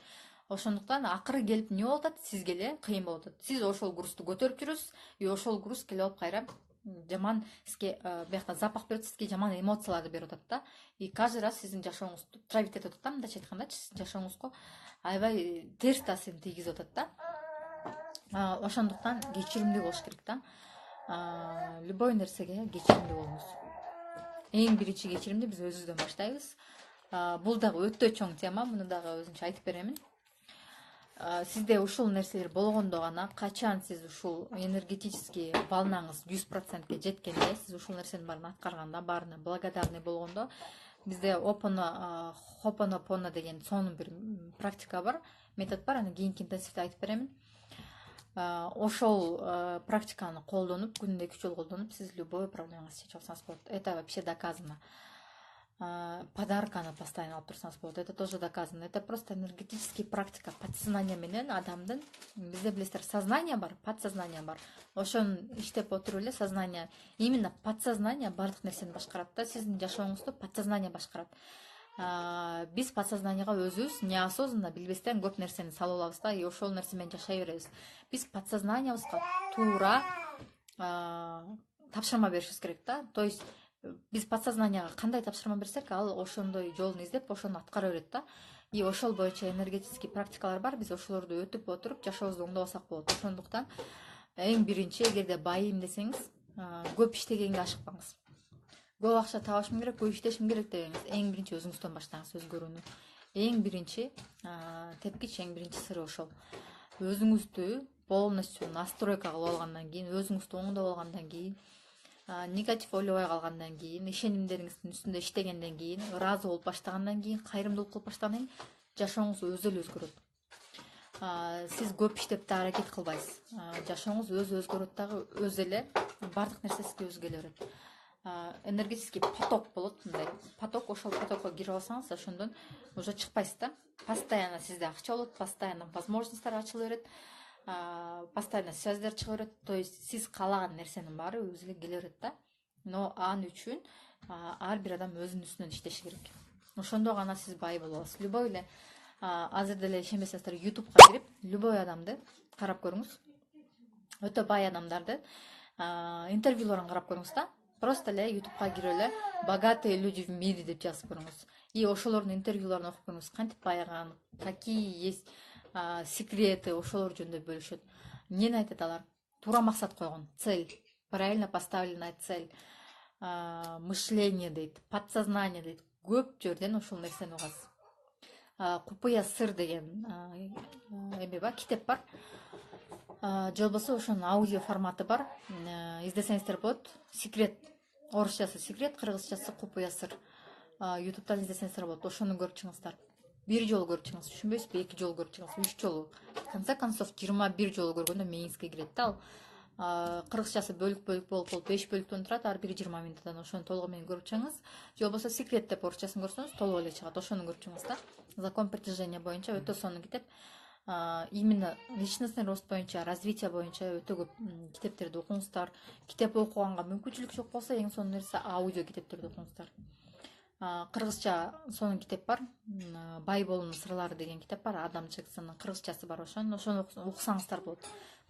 Ошондуктан акыры келип эмне болуп атат, сизге эле кыйын болуп атат. Сиз ошол грузду көтөрүп жүрөсүз, и ошол груз келип алып кайра жаман сизге биякта запах берип, сизге жаман эмоцияларды берип атат да. И каждый раз сиздин жашооңузду травить этип атат да, мындайча айткандачы, жашооңузго аябай терс таасирин тийгизип атат да. Ошондуктан кечиримдүү болуш керек да. Любой нерсеге кечиримдүү болуңуз. Эң биринчи кечиримди биз өзүбүздөн баштайбыз. Бул дагы өтө чоң тема, муну дагы өзүмчө айтып беремин. Сизде ушул нерселер болгондо гана, качан сиз ушул энергетический волнаңыз 100%ке жеткенде, сиз ушул нерсенин баарын аткарганда, баарына благодарный болгондо, бизде хопонопоно деген сонун бир практика бар, метод бар, аны кийинки интенсивде айтып беремин. Ошол практиканы колдонуп, күнүнө 2 жолу колдонуп, сиз любой проблемаңызды чечип алсаңыз болот. Это вообще доказано. Подарканы постоянно алып турсаңыз болот. Это тоже доказано. Это просто энергетический практика. Подсознание менен адамдын, бизде билесиздер, сознание бар, подсознание бар. Ошону иштеп отуруп эле сознание, именно подсознание бардык нерсени башкарат да. Сиздин жашооңузду подсознание башкарат. Биз подсознаниега өзүбүз неосознанно билбестен көп нерсени салып алабыз да, и ошол нерсе менен жашай беребиз. Биз подсознаниябызга туура тапшырма беришибиз керек да. То есть биз подсознанияга кандай тапшырма берсек, ал ошондой жолун издеп, ошону аткара берет да. И ошол боюнча энергетический практикалар бар, биз ошолорду өтүп отуруп жашообузду оңдобосок болот. Ошондуктан эң биринчи, эгерде байыйм десеңиз, көп иштегенге ашыкпаңыз. Көп акча табышым керек, көп иштешим керек дебеңиз. Эң биринчи өзүңүздөн баштаңыз өзгөрүүнү. Эң биринчи тепкич, эң биринчи сыры ошол. Өзүңүздү полностью настройка кылып алгандан кийин, өзүңүздү оңдоп алгандан кийин, негатив ойлобой калгандан кийин, ишенимдериңиздин үстүндө иштегенден кийин, ыраазы болуп баштагандан кийин, кайрымдуулук кылып баштагандан кийин жашооңуз өзү эле өзгөрөт. Сиз көп иштеп да аракет кылбайсыз. Жашооңуз өзү өзгөрөт дагы, өзү эле бардык нерсе сизге өзү келе берет. Энергетический поток болот, мындай поток, ошол потокко кирип алсаңыз, ошондон уже чыкпайсыз да. Постоянно сизде акча болот, постоянно возможностьтар ачыла берет, постоянно связьдар чыга берет. То есть сиз каалаган нерсенин баары өзү эле келе берет да. Но ал үчүн ар бир адам өзүнүн үстүнөн иштеши керек. Ошондо гана сиз бай боло аласыз. Любой эле азыр деле ишенбесеңиздер, YouTubeга кирип, любой адамды карап көрүңүз. Өтө бай адамдарды интервьюларын карап көрүңүз да. Просто эле YouTubeга кирип эле богатые люди в мире деп жазып көрүңүз. И ошолордун интервьюларын окуп көрүңүз, кантип байыган, какие есть секреты, ошолор жөнүндө бөлүшөт. Эмнени айтат алар? Туура максат койгон, цель, правильно поставленная цель, мышление дейт, подсознание дейт. Көп жерден ошол нерсени угасыз. Купуя сыр деген эме бар, китеп бар. Же болбосо ошонун аудио форматы бар. Издесеңиздер болот. Секрет. Орусчасы секрет, кыргызчасы купуя сыр. YouTube'дан издесеңиздер болот. Ошону көрүп чыгыңыздар. Бир жолу көрүп чыгыңыз, түшүнбөйсүзбү? 2 жолу көрүп чыгыңыз, 3 жолу. В конце концов 21 жолу көргөндө мээңизге кирет да ал. Кыргызчасы бөлүк болуп 5 бөлүктөн турат, ар бири 20 минуттан. Ошону толугу менен көрүп чыгыңыз. Же болбосо секрет деп орусчасын көрсөңүз, толук эле чыгат. Ошону көрүп чыгыңыз да. Закон притяжения боюнча өтө сонун китеп. Именно личностный рост боюнча, развитие боюнча өтө көп китептерди окуңуздар. Китеп окуганга мүмкүнчүлүк жок болсо, эң сонун нерсе аудио китептерди окуңуздар. Кыргызча сонун китеп бар. Бай болуунун сырлары деген китеп бар. Адам Джексондун кыргызчасы бар, ошону окусаңыздар болот.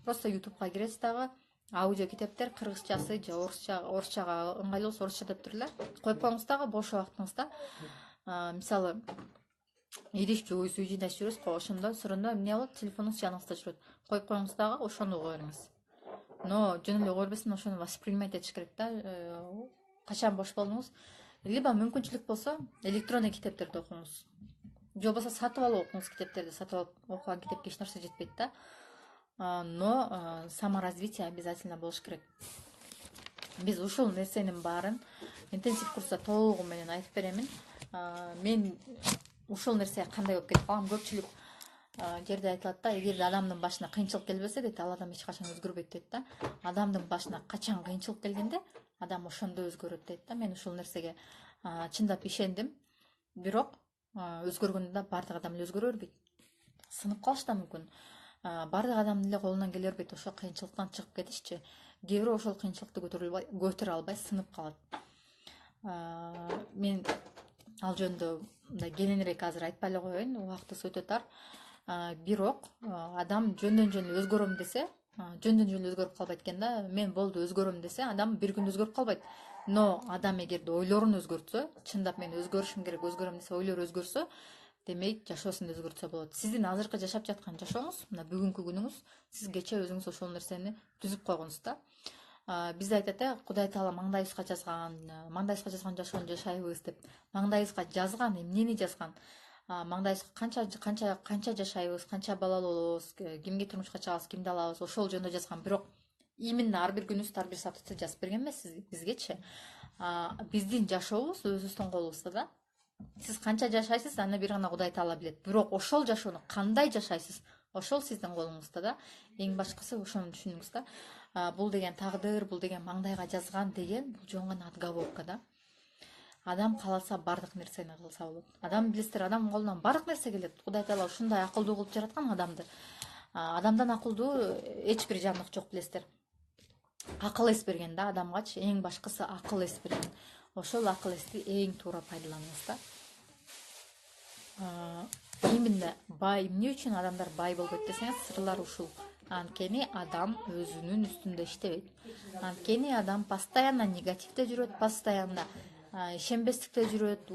Просто YouTubeга киресиз дагы, аудио китептер кыргызчасы же орусчага ыңгайлуу болсо орусча деп тур эле коюп коюңуз дагы бош убактыңызда. Мисалы идиш жууйбуз, үй жыйнашып жүрөбүз го, ошондо сурондо эмне болот, телефонуңуз жаныңызда жүрөт. Коюп коюңуз дагы ошону уга бериңиз. Но жөн эле уга бербестен ошону воспринимать этиш керек да. Качан бош болдуңуз, либо мүмкүнчүлүк болсо электронный китептерди окуңуз. Же болбосо сатып алып окуңуз китептерди. Сатып алып окуган китепке эч нерсе жетпейт да. Но саморазвитие обязательно болуш керек. Биз ушул нерсенин баарын интенсив курста толугу менен айтып беремин. Мен ушул нерсеге кандай болуп кетип калгам, көпчүлүк жерде айтылат да, эгерде адамдын башына кыйынчылык келбесе дейт, ал адам эч качан өзгөрбөйт дейт да. Адамдын башына качан кыйынчылык келгенде адам ошондо өзгөрөт дейт да. Мен ушул нерсеге чындап ишендим. Бирок өзгөргөндө да баардык адам эле өзгөрө бербейт. Сынып калыш да мүмкүн. Баардык адамдын эле колунан келе бербейт ошол кыйынчылыктан чыгып кетишчи. Кээ бирөө ошол кыйынчылыкты көтөрө албай сынып калат. Мен ал жөнүндө мындай кененирээк азыр айтпай эле коеюн, убактыбыз өтө тар. Бирок адам жөндөн жөн өзгөрөм десе, жөндөн жөн өзгөрүп калбайт экен да. Мен болду өзгөрөм десе, адам бир күндө өзгөрүп калбайт. Но адам эгерде ойлорун өзгөртсө, чындап мен өзгөрүшүм керек, өзгөрөм десе, ойлору өзгөрсө, демек жашоосун өзгөртсө болот. Сиздин азыркы жашап жаткан жашооңуз, мына бүгүнкү күнүңүз, сиз кечээ өзүңүз ошол нерсени түзүп койгонсуз да. Бизде айтат Кудай Таала маңдайыбызга жазган жашоону жашайбыз деп. Маңдайыбызга жазган, эмнени жазган? Маңдайыбызга канча жашайбыз, канча балалуу болобуз, кимге турмушка чыгабыз, кимди алабыз, ошол жөнүндө жазган. Бирок именно ар бир күнүбүздү ар бир саатыбызды жазып берген эмес бизгечи. Биздин жашообуз өзүбүздүн колубузда да. Сиз канча жашайсыз, аны бир гана Кудай Таала билет. Бирок ошол жашоону кандай жашайсыз, ошол сиздин колуңузда да. Эң башкысы ошону түшүнүңүз да. Бул деген тагдыр, бул деген маңдайга жазган деген, бул жөн гана отговорка да. Адам кааласа бардык нерсени кылса болот. Адам билесиздер, адамдын колунан бардык нерсе келет. Кудай Таала ушундай акылдуу кылып жараткан адамды. Адамдан акылдуу эч бир жандык жок, билесиздер. Акыл эс берген да адамгачы, эң башкысы акыл эс берген. Ошол акыл эсти эң туура пайдаланыңыз да. Именно бай, эмне үчүн адамдар бай болбойт десеңиз, сырлар ушул. Анткени адам өзүнүн үстүндө иштебейт. Анткени адам постоянно негативде жүрөт, постоянно ишенбестикте жүрөт,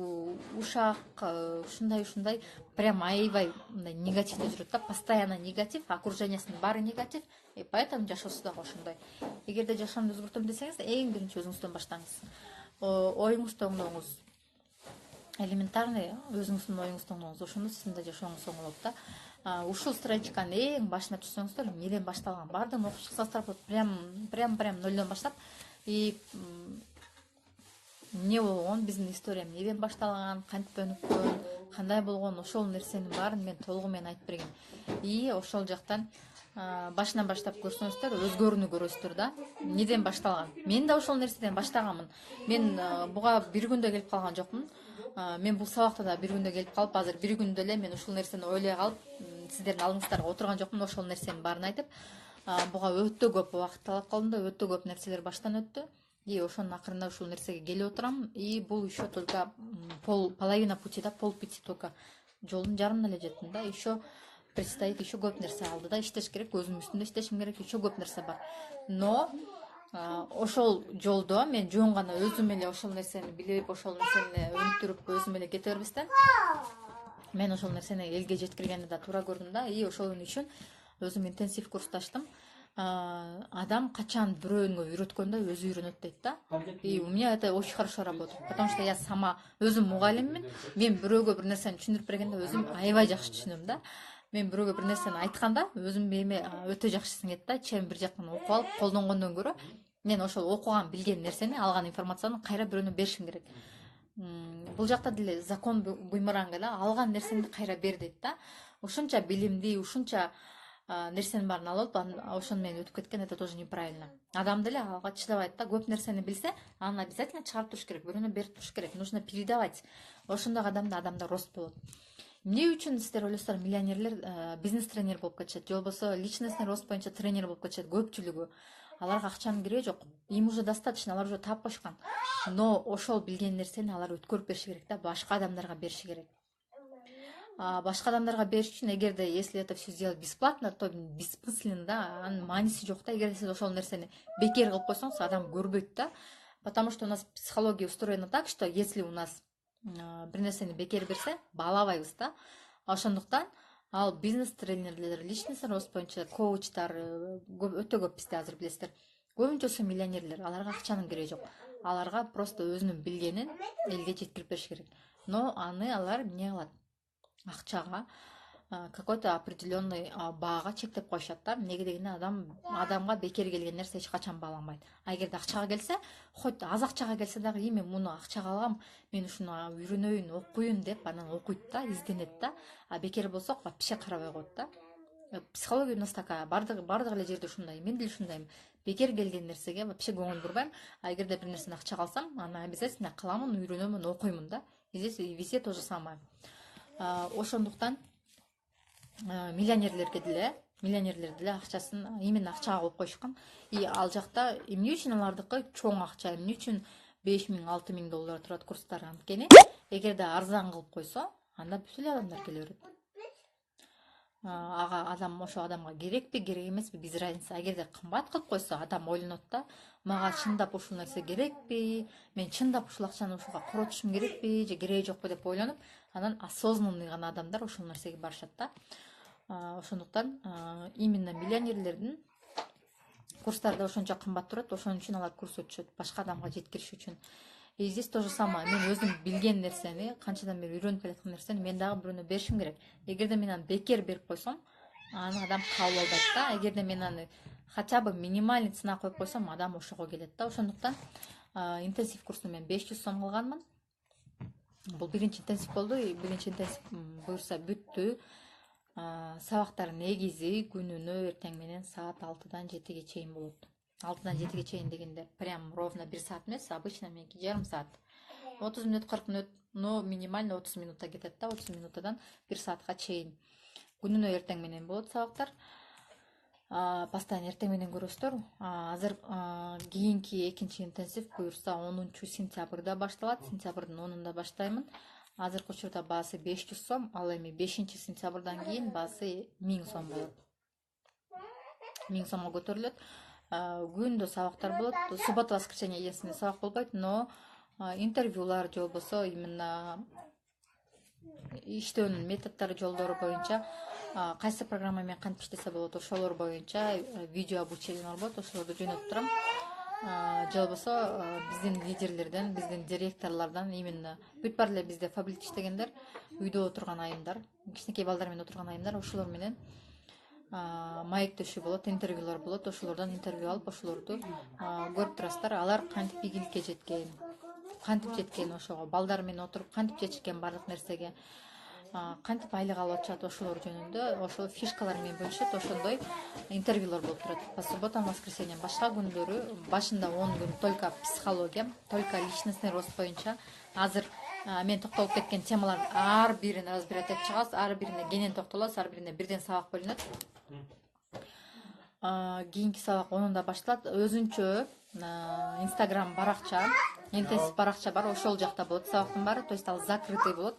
ушак, ушундай прям аябай мындай негативде жүрөт да, постоянно негатив, окружениясынын баары негатив, и поэтому жашоосу дагы ошондой. Эгерде жашоомду өзгөртөм десеңиз, эң биринчи өзүңүздөн баштаңыз. Оюңузду оңдоңуз. Элементарный өзүңүздүн оюңузду оңдоңуз, ошондо сиздин да жашооңуз оңолот да. Ушул страничканын эң башына түшсөңүздөр, эмнеден башталган, баардыгын окуп чыксаңыздар болот. Прям нолдон баштап, и эмне болгон, биздин история эмнеден башталган, кантип өнүккөн, кандай болгон, ошол нерсенин баарын мен толугу менен айтып бергем. И ошол жактан башынан баштап көрсөңүздөр, өзгөрүүнү көрөсүздөр да. Эмнеден башталган? Мен да ошол нерседен баштаганмын. Мен буга бир күндө келип калган жокмун. Мен бул сабакта да бир күндө келип калып, азыр бир күндө эле мен ушул нерсени ойлой калып, сиздердин алдыңыздарга отурган жокмун. Ошол нерсенин баарын айтып, буга өтө көп убакыт талап кылдым да, өтө көп нерселер баштан өттү. И ошонун акырында ушул нерсеге келип отурам. И бул еще только половина пути да, полпути только. Жолдун жарымына эле жеттим да. Еще предстоит, еще көп нерсе алды да, иштеш керек, өзүм үстүндө иштешим керек, еще көп нерсе бар. Но ошол жолдо мен жөн гана өзүм эле ошол нерсени билип, ошол нерсени өнүктүрүп, өзүм эле кете бербестен, мен ошол нерсени элге жеткиргенди да туура көрдүм да. И ошол үчүн өзүм интенсив курс ачтым. Адам качан бирөөгө үйрөткөндө өзү үйрөнөт дейт да. И у меня это очень хорошо работает, потому что я сама өзүм мугалиммин. Мен бирөөгө бир нерсени түшүндүрүп бергенде өзүм аябай жакшы түшүнөм да. Мен бирөөгө бир нерсени айтканда өзүм эми өтө жакшы сиңет да. Чейин бир жактан окуп алып колдонгондон көрө, мен ошол окуган, билген нерсени, алган информацияны кайра бирөөнө беришим керек. Бул жакта деле закон буймаранга да, алган нерсеңди кайра бер дейт да. Ушунча билимди, ушунча нерсенин баарын алып, ошону менен өтүп кеткен, это тоже неправильно. Адам деле ага чыдабайт да. Көп нерсени билсе, аны обязательно чыгарып туруш керек, бирөөнө берип туруш керек. Нужно передавать. Ошондой адамда рост болот. Эмне үчүн сиздер ойлойсуздар, миллионерлер бизнес тренер болуп кетишет, же болбосо личностный рост боюнча тренер болуп кетишет? Көпчүлүгү аларга акчанын кереги жок. Им уже достаточно, алар уже таап койшкан. Но ошол билген нерсени алар өткөрүп бериши керек да, башка адамдарга бериши керек. башка адамдарга бериш үчүн, эгерде если это все сделать бесплатно, то бессмысленно да, анын мааниси жок да. Эгерде сиз ошол нерсени бекер кылып койсоңуз, адам көрбөйт да. Потому что у нас психология устроена так, что если у нас бир нерсени бекер берсе, баалабайбыз да. Ошондуктан ал бизнес тренерлер, личностный рост боюнча коучтар өтө көп бизде азыр, билесиздер. Көбүнчөсү миллионерлер, аларга акчанын кереги жок. Аларга просто өзүнүн билгенин элге жеткирип бериш керек. Но аны алар эмне кылат? Акчага какой-то определенный баага чектеп коюшат да. Эмнеге дегенде адамга бекер келген нерсе эч качан бааланбайт. Эгерде акчага келсе, хоть аз акчага келсе дагы, мен муну акчага алгам, мен ушуну үйрөнөйүн, окуйн деп анан окуйт да, изденет да. А бекер болсо вообще карабай коет да. Психология у нас такая, бардык эле жерде ушундай. Мен деле ушундаймын. Бекер келген нерсеге вообще көңүл бурбайм. А эгерде бир нерсени акчага алсам, аны обязательно кыламын, үйрөнөмүн, окуймун да. Здесь везде то же самое. Ошондуктан миллионерлерге деле акчасын именно акчага коюп коюшкан. И ал жакта эмне үчүн алардыкы чоң акча, эмне үчүн 5000 6000 доллар турат курстар? Анткени эгерде арзан кылып койсо, анда бүт эле адамдар келе берет. Ошо адамга керекпи, керек эмеспи, без разницы. Эгерде кымбат кылып койсо, адам ойлонот да, мага чындап ушул нерсе керекпи, мен чындап ушул акчаны ушуга коротушум керекпи же кереги жокпу деп ойлонуп, анан осознанный гана адамдар ошол нерсеге барышат да. Ошондуктан именно миллионерлердин курстары да ошончо кымбат турат, ошон үчүн алар курс өтүшөт, башка адамга жеткириш үчүн. И здесь то же самое. Мен өзүм билген нерсени, канчадан бери үйрөнүп келаткан нерсени мен дагы бирөөнө беришим керек. Эгерде мен аны бекер берип койсом, аны адам кабыл албайт да. Эгерде мен аны хотя бы минимальный цена коюп койсом, адам ошого келет да. Ошондуктан интенсив курсун мен 500 сом кылганмын. Бул биринчи интенсив болду. Биринчи интенсив буюрса бүттү. Сабактар негизи күнүнө эртең менен саат 6-дан 7-ге чейин болот. 6-дан 7-ге чейин дегенде прям ровно 1 саат эмес, обычно меники жарым саат. 30 минут, 40 минут, но минимально 30 минутта кетет да, 30 минуттадан 1 саатка чейин. Күнүнө эртең менен болот сабактар. Постоянно эртең менен көрөсүздөр. Азыр кийинки экинчи интенсив буюрса 10-сентябрда башталат. Сентябрдын 10-унда баштаймын. Азыркы учурда баасы 500 сом, ал эми 5-сентябрдан кийин баасы 1000 сом болот. 1000 сомго көтөрүлөт. Күндө сабактар болот. Суббота, воскресенье единственный сабак болбойт, но интервьюлар же болбосо именно иштөөнүн методдору, жолдору боюнча кайсы программа менен кантип иштесе болот, ошолор боюнча видео обучениялар болот, ошолорду жөнөтүп турам. Же болбосо биздин лидерлерден, биздин директорлордон, именно бүт бар эле бизде фабрик иштегендер, үйдө отурган айымдар, кичинекей балдар менен отурган айымдар, ошолор менен маектешүү болот, интервьюлар болот, ошолордон интервью алып, ошолорду көрүп турасыздар. Алар кантип ийгиликке жеткен, ошого балдар менен отуруп кантип жетишкен бардык нерсеге, кантип айлык алып атышат, ошолор жөнүндө, ошол фишкалар менен бөлүшөт. Ошондой интервьюлар болуп турат. По субботам, воскресеньям. Башка күндөрү башында 10 күн только психология, только личностный рост боюнча. Азыр мен токтолуп кеткен темалардын ар бирин разбирать этип чыгабыз, ар бирине кенен токтолобуз, ар бирине бирден сабак бөлүнөт. Кийинки сабак 10-унда башталат. Өзүнчө Instagram баракча, интенсив баракча бар, ошол жакта болот сабактын баары, то есть ал закрытый болот.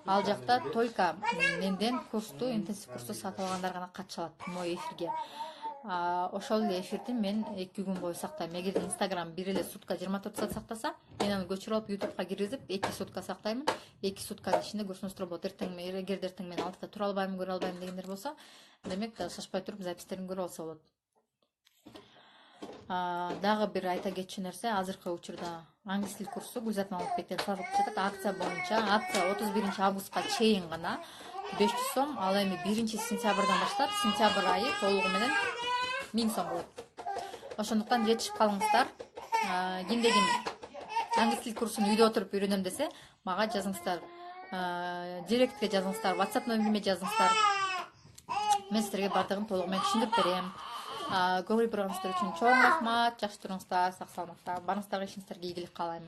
Ал жакта только менден курсту, интенсив курсту сатып алгандар гана катыша алат мой эфирге. Ошол эле эфирди мен 2 күн бою сактайм. Эгерде Instagram бир эле сутка 24 саат сактаса, мен аны көчүрүп алып YouTubeга киргизип 2 сутка сактаймын. 2 сутканын ичинде көрсөңүздөр болот. Эгерде эртең мен 6-да тура албайм, көрө албайм дегендер болсо, демек шашпай туруп запистерин көрүп алса болот. Дагы бир айта кетчү нерсе, азыркы учурда англис тил курсу Гүлзат Мамытбектен сатылып жатат. Акция боюнча, акция 31 августка чейин гана 500 сом, ал эми 1 сентябрдан баштап сентябрь айы толугу менен 1000 сом болот. Ошондуктан жетишип калыңыздар. Кимде ким англис тил курсун үйдө отуруп үйрөнөм десе, мага жазыңыздар. Директке жазыңыздар, WhatsApp номериме жазыңыздар. Мен силерге бардыгын толугу менен түшүндүрүп берем. Көңүл бурганыңыздар үчүн чоң рахмат. Жакшы туруңуздар, сак саламатта. Барыңыздарга ишиңиздерге ийгилик каалайм.